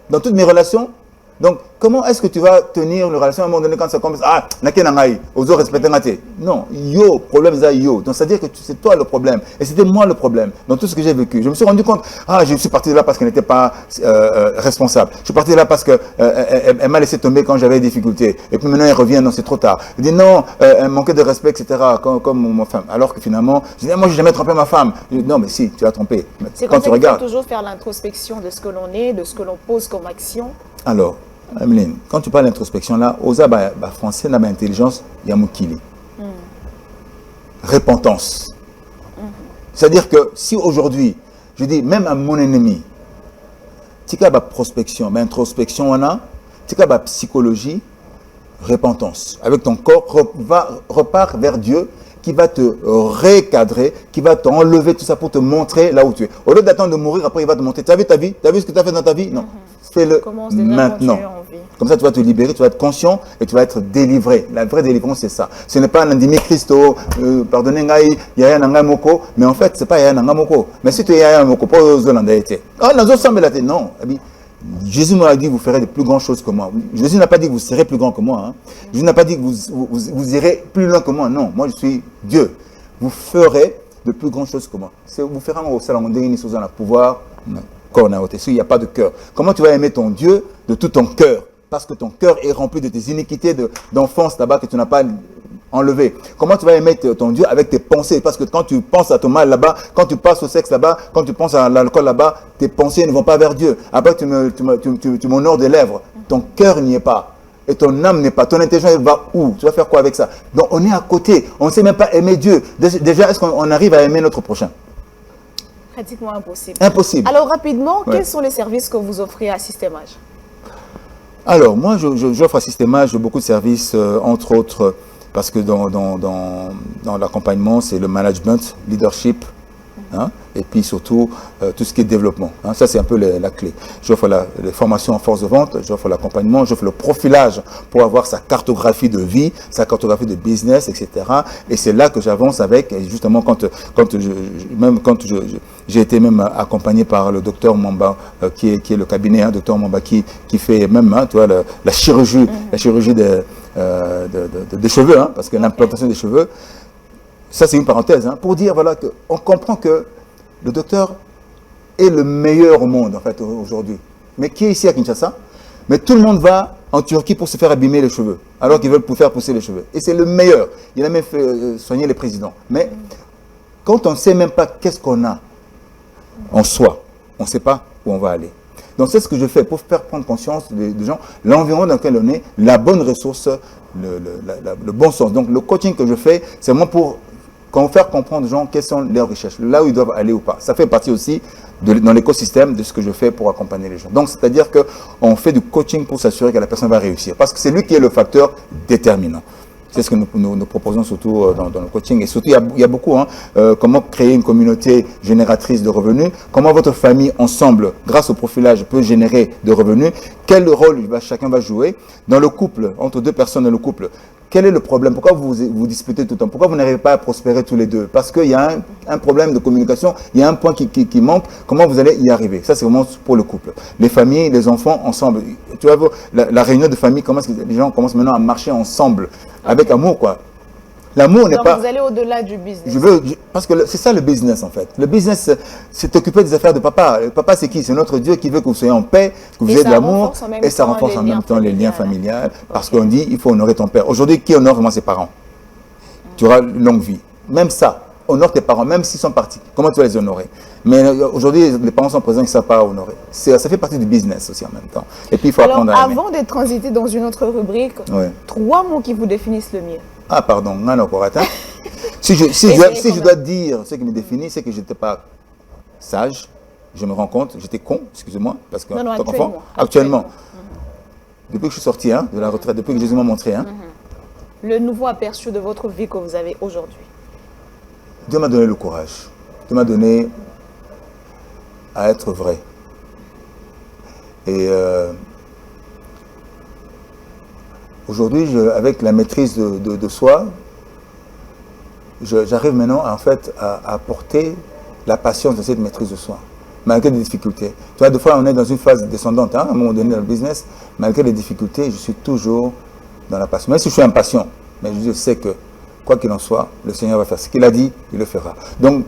Dans toutes mes relations. Donc, comment est-ce que tu vas tenir une relation à un moment donné quand ça commence? Ah, nakenangai, aux autres respecter ngate. Non, yo, problème ça yo. Donc, c'est-à-dire que c'est toi le problème. Et c'était moi le problème dans tout ce que j'ai vécu. Je me suis rendu compte, je suis parti de là parce qu'elle n'était pas responsable. Je suis parti de là parce qu'elle elle m'a laissé tomber quand j'avais des difficultés. Et puis maintenant, elle revient, non, c'est trop tard. Elle dit non, elle manquait de respect, etc. Comme ma femme. Alors que finalement, je dis, moi, je n'ai jamais trompé ma femme. Je dis, non, mais si, tu l'as trompé. C'est quand tu regardes. Il faut toujours faire l'introspection de ce que l'on est, de ce que l'on pose comme action. Alors, Ameline, quand tu parles d'introspection, là, osa français n'a pas intelligence, il y a Moukili. Repentance. C'est-à-dire que si aujourd'hui, je dis même à mon ennemi, tu as prospection, mais introspection, on a, tu as psychologie, repentance. Avec ton corps, repart vers Dieu qui va te recadrer, qui va t'enlever tout ça pour te montrer là où tu es. Au lieu d'attendre de mourir, après il va te montrer. Tu as vu ta vie? Tu as vu ce que tu as fait dans ta vie? Non. Fais-le maintenant. Comme ça, tu vas te libérer, tu vas être conscient et tu vas être délivré. La vraie délivrance, c'est ça. Ce n'est pas un endimi Christo, pardonnez, Yaya Nanga Moko, mais en fait, ce n'est pas Yaya Nanga Moko. Mais si tu es Yaya Moko, pas aux Zolanda été. Ah, non. Jésus nous a dit, vous ferez de plus grandes choses que moi. Jésus n'a pas dit que vous serez plus grand que moi. Hein. Jésus n'a pas dit que vous irez plus loin que moi. Non, moi je suis Dieu. Vous ferez de plus grandes choses que moi. Vous ferez au salon de la pouvoir. Il n'y a pas de cœur. Comment tu vas aimer ton Dieu de tout ton cœur? Parce que ton cœur est rempli de tes iniquités d'enfance là-bas que tu n'as pas enlevé. Comment tu vas aimer ton Dieu avec tes pensées? Parce que quand tu penses à ton mal là-bas, quand tu passes au sexe là-bas, quand tu penses à l'alcool là-bas, tes pensées ne vont pas vers Dieu. Après, tu m'honores des lèvres. Ton cœur n'y est pas. Et ton âme n'est pas. Ton intelligence va où? Tu vas faire quoi avec ça? Donc, on est à côté. On ne sait même pas aimer Dieu. Déjà, est-ce qu'on arrive à aimer notre prochain? Pratiquement impossible. Impossible. Alors, rapidement, quels sont les services que vous offrez à Systemage? Alors, moi, j'offre à Systemage beaucoup de services, entre autres, parce que dans l'accompagnement, c'est le management, leadership, hein, et puis surtout tout ce qui est développement. Hein, ça, c'est un peu la clé. J'offre les formations en force de vente, j'offre l'accompagnement, j'offre le profilage pour avoir sa cartographie de vie, sa cartographie de business, etc. Et c'est là que j'avance avec, et justement, quand j'ai été même accompagné par le docteur Mamba, qui est le cabinet, hein, docteur Mamba, qui fait même, hein, tu vois, la chirurgie des cheveux, hein, parce que l'implantation des cheveux, ça c'est une parenthèse, hein, pour dire voilà, qu'on comprend que le docteur est le meilleur au monde en fait aujourd'hui. Mais qui est ici à Kinshasa? Mais tout le monde va en Turquie pour se faire abîmer les cheveux, alors qu'ils veulent faire pousser les cheveux. Et c'est le meilleur. Il a même fait soigner les présidents. Mais quand on ne sait même pas qu'est-ce qu'on a en soi, on ne sait pas où on va aller. Donc c'est ce que je fais pour faire prendre conscience des gens, l'environnement dans lequel on est, la bonne ressource, le bon sens. Donc le coaching que je fais, c'est vraiment pour faire comprendre aux gens quelles sont leurs recherches, là où ils doivent aller ou pas. Ça fait partie aussi dans l'écosystème de ce que je fais pour accompagner les gens. Donc c'est-à-dire qu'on fait du coaching pour s'assurer que la personne va réussir. Parce que c'est lui qui est le facteur déterminant. C'est ce que nous proposons surtout dans le coaching. Et surtout, il y a beaucoup, hein, comment créer une communauté génératrice de revenus, comment votre famille ensemble, grâce au profilage, peut générer de revenus, quel rôle chacun va jouer dans le couple, entre deux personnes dans le couple. Quel est le problème? Pourquoi vous disputez tout le temps? Pourquoi vous n'arrivez pas à prospérer tous les deux? Parce qu'il y a un problème de communication, il y a un point qui manque. Comment vous allez y arriver? Ça, c'est vraiment pour le couple. Les familles, les enfants, ensemble. Tu vois, la réunion de famille, comment est-ce que les gens commencent maintenant à marcher ensemble, avec amour, quoi. L'amour n'est pas... Vous allez au-delà du business. Parce que c'est ça le business, en fait. Le business, c'est t'occuper des affaires de papa. Le papa, c'est qui? C'est notre Dieu qui veut que vous soyez en paix, que vous ayez de l'amour. Et ça renforce en même temps les liens familiales. Parce qu'on dit, il faut honorer ton père. Aujourd'hui, qui honore vraiment ses parents? Tu auras une longue vie. Même ça, honore tes parents, même s'ils sont partis. Comment tu vas les honorer? Mais aujourd'hui, les parents sont présents, ils ne savent pas honorer. Ça fait partie du business aussi en même temps. Et puis, il faut apprendre à aimer. Avant de transiter dans une autre rubrique, 3 mots qui vous définissent le mieux. Ah, pardon, non, encore attends. Si je dois dire ce qui me définit, c'est que je n'étais pas sage, je me rends compte, j'étais con, excusez-moi, parce que actuellement, depuis que je suis sorti de la retraite, depuis que Jésus m'a montré. Le nouveau aperçu de votre vie que vous avez aujourd'hui. Dieu m'a donné le courage. Dieu m'a donné à être vrai. Et aujourd'hui, avec la maîtrise de soi, j'arrive maintenant en fait à porter la patience de cette maîtrise de soi, malgré des difficultés. Tu vois, des fois, on est dans une phase descendante, à un moment donné dans le business, malgré les difficultés, je suis toujours dans la patience. Même si je suis impatient, mais je sais que, quoi qu'il en soit, le Seigneur va faire ce qu'il a dit, il le fera. Donc,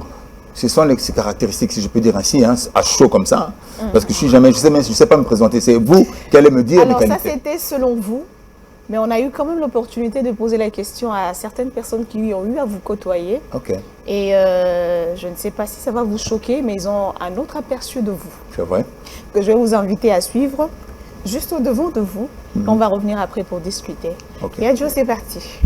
ce sont ces caractéristiques, si je peux dire ainsi, à chaud comme ça, parce que je ne sais pas me présenter, c'est vous qui allez me dire mes qualités. Alors ça, c'était selon vous. Mais on a eu quand même l'opportunité de poser la question à certaines personnes qui ont eu à vous côtoyer. Et je ne sais pas si ça va vous choquer, mais ils ont un autre aperçu de vous. C'est vrai. Que je vais vous inviter à suivre. juste au-devant de vous. On va revenir après pour discuter. Ok. Yadjo, c'est parti.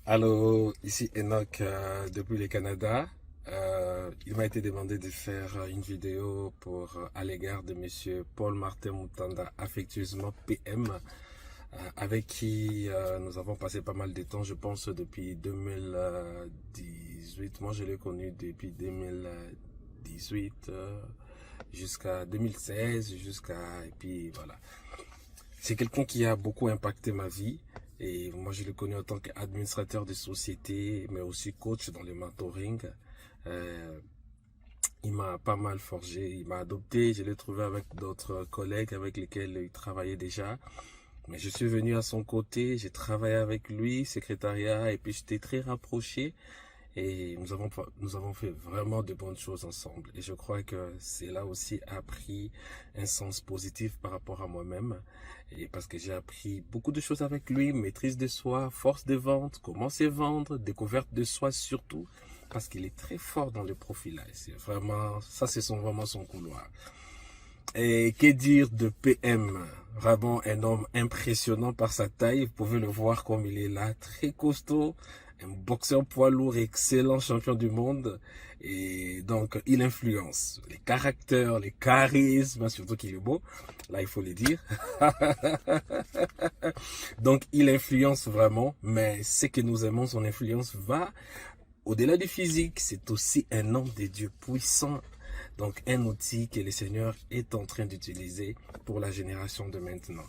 Allô, ici Enoch depuis le Canada. Il m'a été demandé de faire une vidéo à l'égard de monsieur Paul-Martin Mutanda, affectueusement PM, avec qui nous avons passé pas mal de temps, je pense, depuis 2018. Moi, je l'ai connu depuis 2018 jusqu'à 2016, et puis voilà. C'est quelqu'un qui a beaucoup impacté ma vie. Et moi, je l'ai connu en tant qu'administrateur de société, mais aussi coach dans le mentoring. Il m'a pas mal forgé, il m'a adopté. Je l'ai trouvé avec d'autres collègues avec lesquels il travaillait déjà. Mais je suis venu à son côté, j'ai travaillé avec lui, secrétariat, et puis j'étais très rapproché. Et nous avons fait vraiment de bonnes choses ensemble. Et je crois que cela aussi a pris un sens positif par rapport à moi-même. Et parce que j'ai appris beaucoup de choses avec lui, maîtrise de soi, force de vente, comment se vendre, découverte de soi surtout. Parce qu'il est très fort dans le profilage. C'est vraiment, ça c'est vraiment son couloir. Et que dire de PM? Vraiment un homme impressionnant par sa taille. Vous pouvez le voir comme il est là, très costaud. Un boxeur poids lourd, excellent champion du monde. Et donc, il influence les caractères, les charismes, surtout qu'il est beau. Là, il faut le dire. Donc, il influence vraiment. Mais ce que nous aimons, son influence va au-delà du physique. C'est aussi un homme de Dieu puissant. Donc, un outil que le Seigneur est en train d'utiliser pour la génération de maintenant.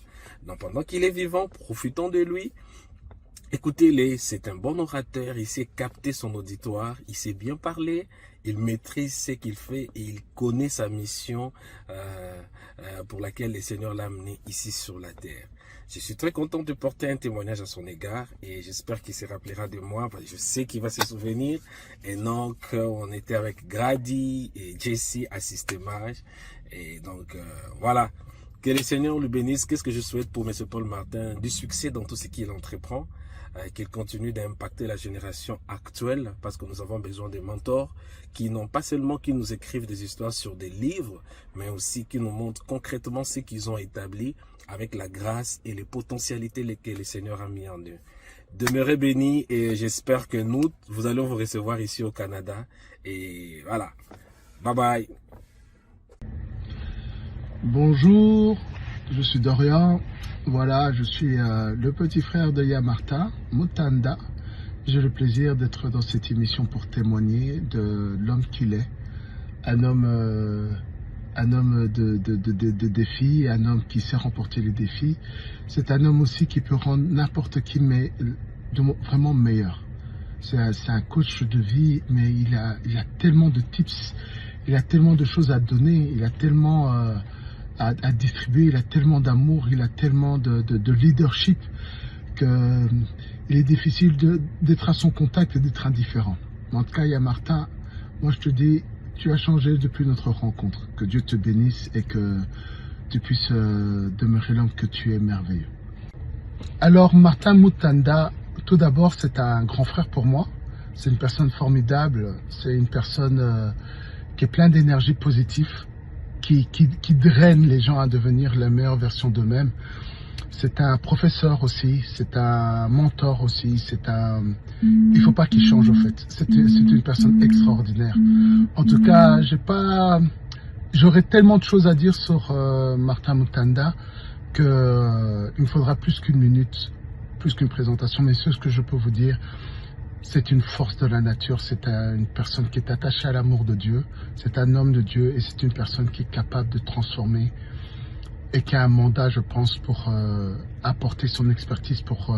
Donc, pendant qu'il est vivant, profitons de lui. Écoutez-les, c'est un bon orateur, il sait capter son auditoire, il sait bien parler, il maîtrise ce qu'il fait et il connaît sa mission pour laquelle le Seigneur l'a amené ici sur la terre. Je suis très content de porter un témoignage à son égard et j'espère qu'il se rappellera de moi, parce que je sais qu'il va se souvenir. Et donc, on était avec Grady et Jesse à Systémage. Et donc, voilà. Que le Seigneur le bénisse. Qu'est-ce que je souhaite pour M. Paul Martin? Du succès dans tout ce qu'il entreprend. Qu'il continue d'impacter la génération actuelle, parce que nous avons besoin de mentors qui n'ont pas seulement qui nous écrivent des histoires sur des livres, mais aussi qui nous montrent concrètement ce qu'ils ont établi avec la grâce et les potentialités que le Seigneur a mis en eux. Demeurez bénis et j'espère que vous allons vous recevoir ici au Canada. Et voilà. Bye bye. Bonjour, je suis Dorian. Voilà, je suis le petit frère de Yamarta, Mutanda. J'ai le plaisir d'être dans cette émission pour témoigner de l'homme qu'il est. Un homme de défis, un homme qui sait remporter les défis. C'est un homme aussi qui peut rendre n'importe qui vraiment meilleur. C'est un coach de vie, mais il a tellement de tips, il a tellement de choses à donner, il a tellement à distribuer, il a tellement d'amour, il a tellement de leadership qu'il est difficile d'être à son contact et d'être indifférent. En tout cas, Yamarta, moi je te dis, tu as changé depuis notre rencontre. Que Dieu te bénisse et que tu puisses demeurer l'homme que tu es merveilleux. Alors, Martin Mutanda, tout d'abord, c'est un grand frère pour moi. C'est une personne formidable. C'est une personne qui est pleine d'énergie positive, qui draine les gens à devenir la meilleure version d'eux-mêmes. C'est un professeur aussi, c'est un mentor aussi, il faut pas qu'il change au fait. C'est une personne extraordinaire. En tout cas, j'aurais tellement de choses à dire sur Martin Mutanda qu'il me faudra plus qu'une minute, plus qu'une présentation. Mais ce que je peux vous dire, c'est une force de la nature, c'est une personne qui est attachée à l'amour de Dieu, c'est un homme de Dieu et c'est une personne qui est capable de transformer et qui a un mandat, je pense, pour apporter son expertise pour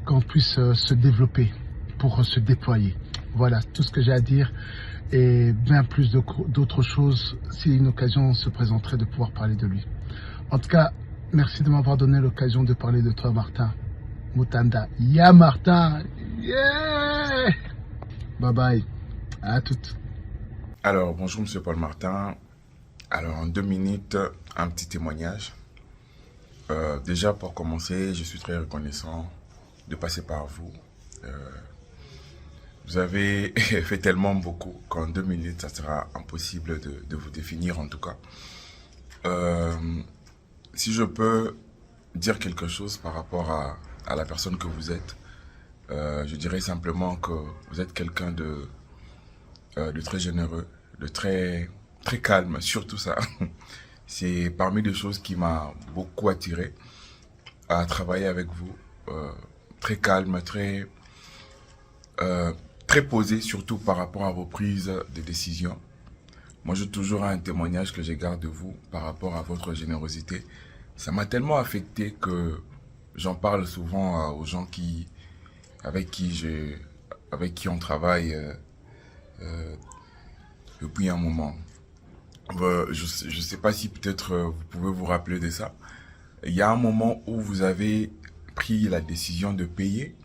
qu'on puisse se développer, pour se déployer. Voilà tout ce que j'ai à dire et bien plus d'autres choses si une occasion se présenterait de pouvoir parler de lui. En tout cas, merci de m'avoir donné l'occasion de parler de toi, Martin Mutanda. Yeah, Martin! Yeah! Bye bye. À toutes. Alors, bonjour Monsieur Paul Martin. Alors, en 2 minutes, un petit témoignage. Déjà, pour commencer, je suis très reconnaissant de passer par vous. Vous avez fait tellement beaucoup qu'en 2 minutes, ça sera impossible de vous définir en tout cas. Si je peux dire quelque chose par rapport à la personne que vous êtes, je dirais simplement que vous êtes quelqu'un de très généreux, de très calme, surtout ça. C'est parmi les choses qui m'a beaucoup attiré à travailler avec vous. Très calme, très posé, surtout par rapport à vos prises de décision. Moi, j'ai toujours un témoignage que je garde de vous par rapport à votre générosité. Ça m'a tellement affecté que j'en parle souvent aux gens avec qui on travaille depuis un moment. Je ne sais pas si peut-être vous pouvez vous rappeler de ça. Il y a un moment où vous avez pris la décision de payer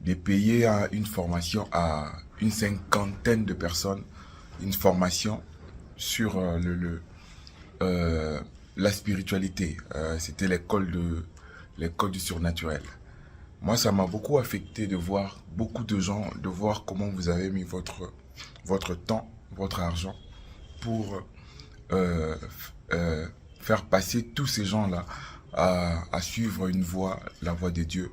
une formation à une 50aine de personnes, une formation sur la spiritualité. C'était l'école du surnaturel. Moi, ça m'a beaucoup affecté de voir beaucoup de gens, de voir comment vous avez mis votre temps, votre argent pour faire passer tous ces gens-là à suivre une voie, la voie de Dieu.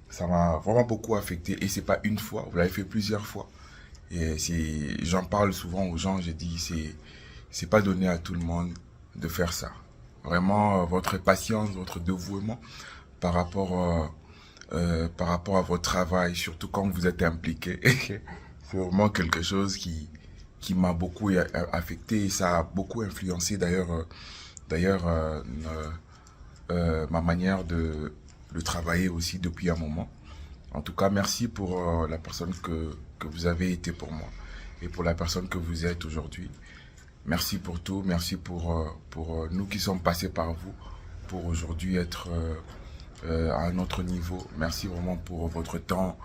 Ça m'a vraiment beaucoup affecté et c'est pas une fois, vous l'avez fait plusieurs fois. Et j'en parle souvent aux gens, je dis c'est pas donné à tout le monde de faire ça. Vraiment votre patience, votre dévouement par rapport à votre travail, surtout quand vous êtes impliqué, c'est vraiment quelque chose qui m'a beaucoup affecté et ça a beaucoup influencé d'ailleurs ma manière de travailler aussi depuis un moment. En tout cas, merci pour la personne que vous avez été pour moi et pour la personne que vous êtes aujourd'hui. Merci pour tout, merci pour nous qui sommes passés par vous pour aujourd'hui être à un autre niveau. Merci vraiment pour votre temps,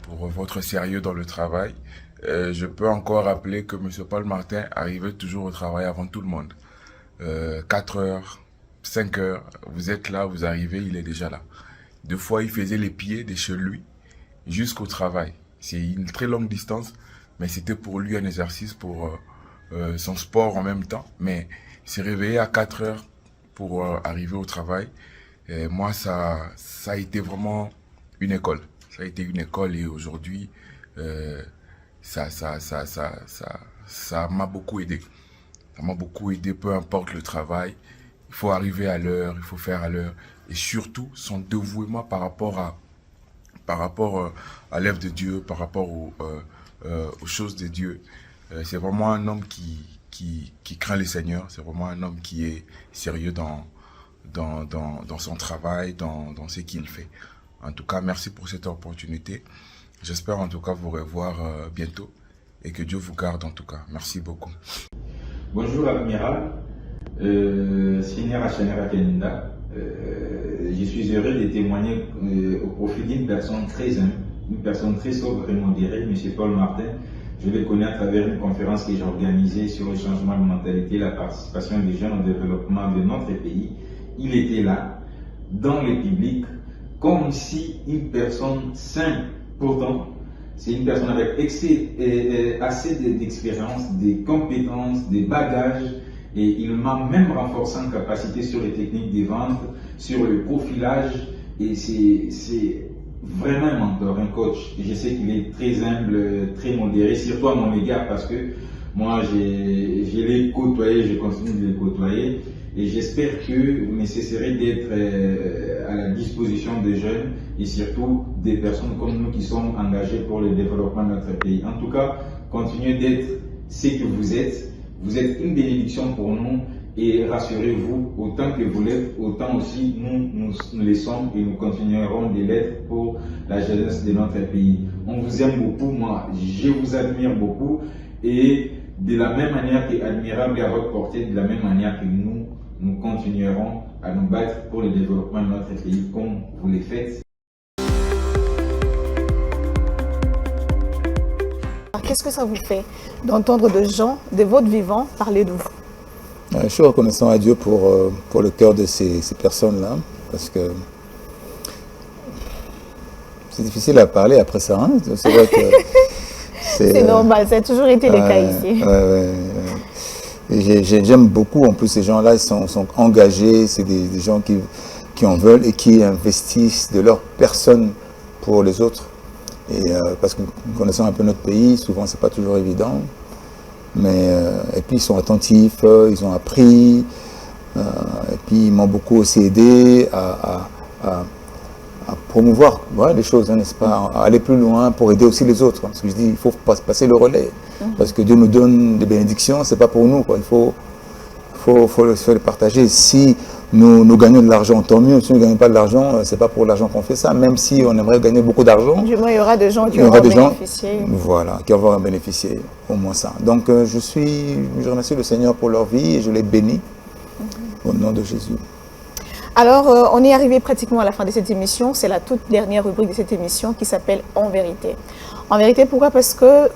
pour votre sérieux dans le travail. Je peux encore rappeler que M. Paul Martin arrivait toujours au travail avant tout le monde. 4 heures, 5 heures, vous êtes là, vous arrivez, il est déjà là. 2 fois, il faisait les pieds de chez lui jusqu'au travail. C'est une très longue distance, mais c'était pour lui un exercice pour son sport en même temps. Mais il s'est réveillé à 4 heures pour arriver au travail. Et moi, ça a été vraiment une école. Ça a été une école et aujourd'hui, ça m'a beaucoup aidé. Ça m'a beaucoup aidé, peu importe le travail. Il faut arriver à l'heure, il faut faire à l'heure. Et surtout, son dévouement par rapport à l'œuvre de Dieu, par rapport aux choses de Dieu. C'est vraiment un homme qui craint le Seigneur. C'est vraiment un homme qui est sérieux dans son travail, dans ce qu'il fait. En tout cas, merci pour cette opportunité. J'espère en tout cas vous revoir bientôt et que Dieu vous garde en tout cas. Merci beaucoup. Bonjour Admiral, Senior Achanera Keninda. Je suis heureux de témoigner au profit d'une personne très humble, une personne très sobre et modérée, M. Paul Martin. Je le connais à travers une conférence que j'ai organisée sur le changement de mentalité, la participation des jeunes au développement de notre pays. Il était là, dans le public, comme si une personne simple. Pourtant, c'est une personne avec assez d'expérience, des compétences, des bagages. Et il m'a même renforcé en capacité sur les techniques de vente, sur le profilage. Et c'est vraiment un mentor, un coach. Et je sais qu'il est très humble, très modéré, surtout à mon égard, parce que moi, je l'ai côtoyé, je continue de le côtoyer. Et j'espère que vous ne cesserez d'être à la disposition des jeunes et surtout des personnes comme nous qui sommes engagées pour le développement de notre pays. En tout cas, continuez d'être ce que vous êtes. Vous êtes une bénédiction pour nous et rassurez-vous, autant que vous l'êtes, autant aussi nous le sommes et nous continuerons de l'être pour la jeunesse de notre pays. On vous aime beaucoup, moi je vous admire beaucoup et de la même manière que Admirable est à votre portée, de la même manière que nous continuerons à nous battre pour le développement de notre pays comme vous le faites. Qu'est-ce que ça vous fait d'entendre des gens de votre vivant parler de vous? Je suis reconnaissant à Dieu pour le cœur de ces personnes-là, parce que c'est difficile à parler après ça. Hein, c'est vrai que C'est normal, ça a toujours été le cas ici. J'aime beaucoup, en plus, ces gens-là, ils sont engagés, c'est des gens qui en veulent et qui investissent de leur personne pour les autres. Et parce que nous connaissons un peu notre pays, souvent c'est pas toujours évident. Mais, et puis ils sont attentifs, ils ont appris, et puis ils m'ont beaucoup aussi aidé à promouvoir les choses, hein, n'est-ce pas, à aller plus loin pour aider aussi les autres. Parce que je dis, il faut passer le relais. Parce que Dieu nous donne des bénédictions, c'est pas pour nous, quoi. Il faut les partager. Si nous gagnons de l'argent, tant mieux. Si nous ne gagnons pas de l'argent, c'est pas pour l'argent qu'on fait ça, même si on aimerait gagner beaucoup d'argent. Du moins, il y aura des gens qui vont bénéficier. Voilà, qui vont en bénéficier, au moins ça. Donc, je remercie le Seigneur pour leur vie et je les bénis au nom de Jésus. Alors, on est arrivé pratiquement à la fin de cette émission. C'est la toute dernière rubrique de cette émission qui s'appelle « En vérité ». En vérité, pourquoi? Parce que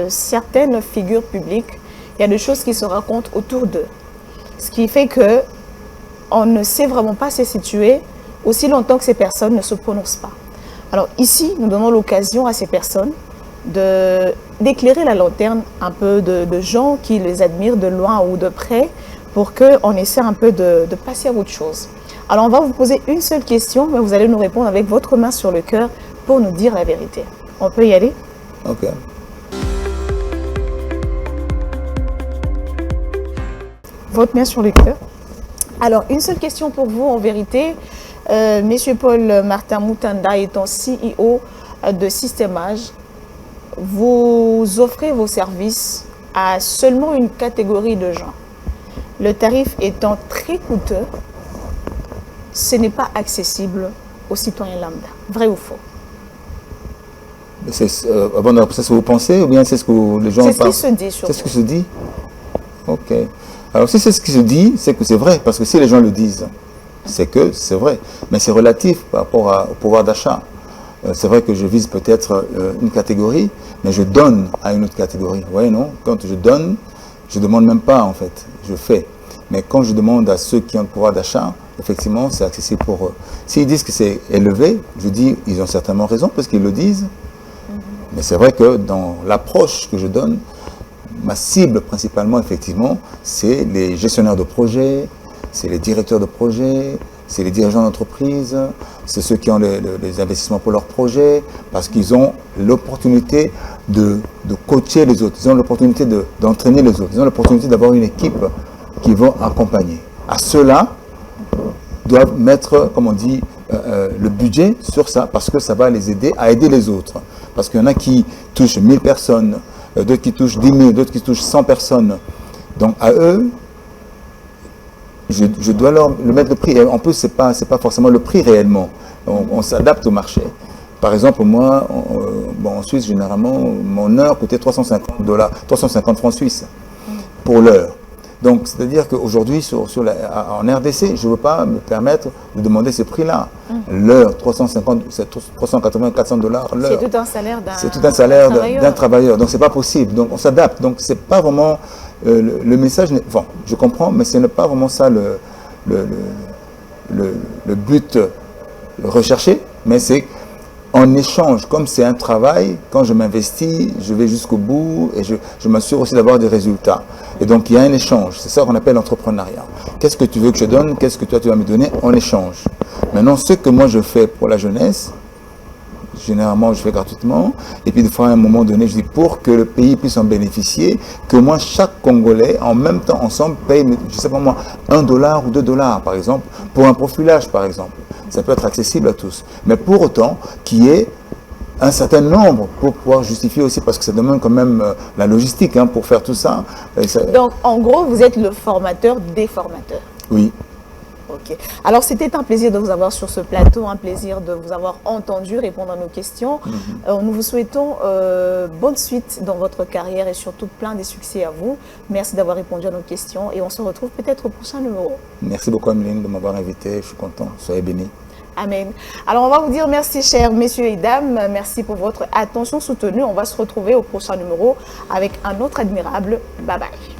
certaines figures publiques, il y a des choses qui se racontent autour d'eux. Ce qui fait que on ne sait vraiment pas se situer aussi longtemps que ces personnes ne se prononcent pas. Alors ici, nous donnons l'occasion à ces personnes d'éclairer la lanterne un peu de gens qui les admirent de loin ou de près pour qu'on essaie un peu de passer à autre chose. Alors on va vous poser une seule question, mais vous allez nous répondre avec votre main sur le cœur pour nous dire la vérité. On peut y aller? Ok. Votre main sur le cœur. Alors, une seule question pour vous, en vérité. Monsieur Paul Martin Moutanda étant CEO de Systemage, vous offrez vos services à seulement une catégorie de gens. Le tarif étant très coûteux, ce n'est pas accessible aux citoyens lambda. Vrai ou faux? Avant de c'est ce que vous pensez ou bien c'est ce que les gens pensent? C'est ce qui se dit surtout. C'est ce qui se dit? Ok. Alors si c'est ce qui se dit, c'est que c'est vrai, parce que si les gens le disent, c'est que c'est vrai. Mais c'est relatif par rapport au pouvoir d'achat. C'est vrai que je vise peut-être une catégorie, mais je donne à une autre catégorie. Vous voyez, non? Quand je donne, je ne demande même pas, en fait. Je fais. Mais quand je demande à ceux qui ont le pouvoir d'achat, effectivement, c'est accessible pour eux. S'ils disent que c'est élevé, je dis, ils ont certainement raison, parce qu'ils le disent. Mais c'est vrai que dans l'approche que je donne, ma cible principalement, effectivement, c'est les gestionnaires de projets, c'est les directeurs de projets, c'est les dirigeants d'entreprise, c'est ceux qui ont les investissements pour leurs projets, parce qu'ils ont l'opportunité de coacher les autres, ils ont l'opportunité d'entraîner les autres, ils ont l'opportunité d'avoir une équipe qui vont accompagner. À ceux-là, doivent mettre, comme on dit, le budget sur ça, parce que ça va les aider à aider les autres. Parce qu'il y en a qui touchent 1000 personnes, d'autres qui touchent 10 000, d'autres qui touchent 100 personnes. Donc à eux, je dois leur mettre le prix. En plus, c'est pas forcément le prix réellement. On s'adapte au marché. Par exemple, moi, en Suisse, généralement, mon heure coûtait 350 francs suisses pour l'heure. Donc, c'est-à-dire qu'aujourd'hui, en RDC, je ne veux pas me permettre de demander ce prix-là. L'heure, 380, 400 dollars l'heure. C'est tout un salaire d'un travailleur. Donc, ce n'est pas possible. Donc, on s'adapte. Donc, ce n'est pas vraiment le message. Bon, je comprends, mais ce n'est pas vraiment ça le but recherché. Mais c'est en échange, comme c'est un travail, quand je m'investis, je vais jusqu'au bout et je m'assure aussi d'avoir des résultats. Et donc, il y a un échange. C'est ça qu'on appelle l'entrepreneuriat. Qu'est-ce que tu veux que je donne? Qu'est-ce que toi, tu vas me donner? En échange. Maintenant, ce que moi, je fais pour la jeunesse, généralement, je fais gratuitement. Et puis, des fois, à un moment donné, je dis pour que le pays puisse en bénéficier, que moi, chaque Congolais, en même temps, ensemble, paye, je ne sais pas moi, $1 ou $2, par exemple, pour un profilage, par exemple. Ça peut être accessible à tous. Mais pour autant, qu'il y ait un certain nombre pour pouvoir justifier aussi, parce que ça demande quand même la logistique pour faire tout ça. Donc, en gros, vous êtes le formateur des formateurs. Oui. Ok. Alors, c'était un plaisir de vous avoir sur ce plateau, un plaisir de vous avoir entendu répondre à nos questions. Nous vous souhaitons bonne suite dans votre carrière et surtout plein de succès à vous. Merci d'avoir répondu à nos questions et on se retrouve peut-être au prochain numéro. Merci beaucoup, Ameline, de m'avoir invité. Je suis content. Soyez bénis. Amen. Alors, on va vous dire merci, chers messieurs et dames. Merci pour votre attention soutenue. On va se retrouver au prochain numéro avec un autre admirable. Bye bye.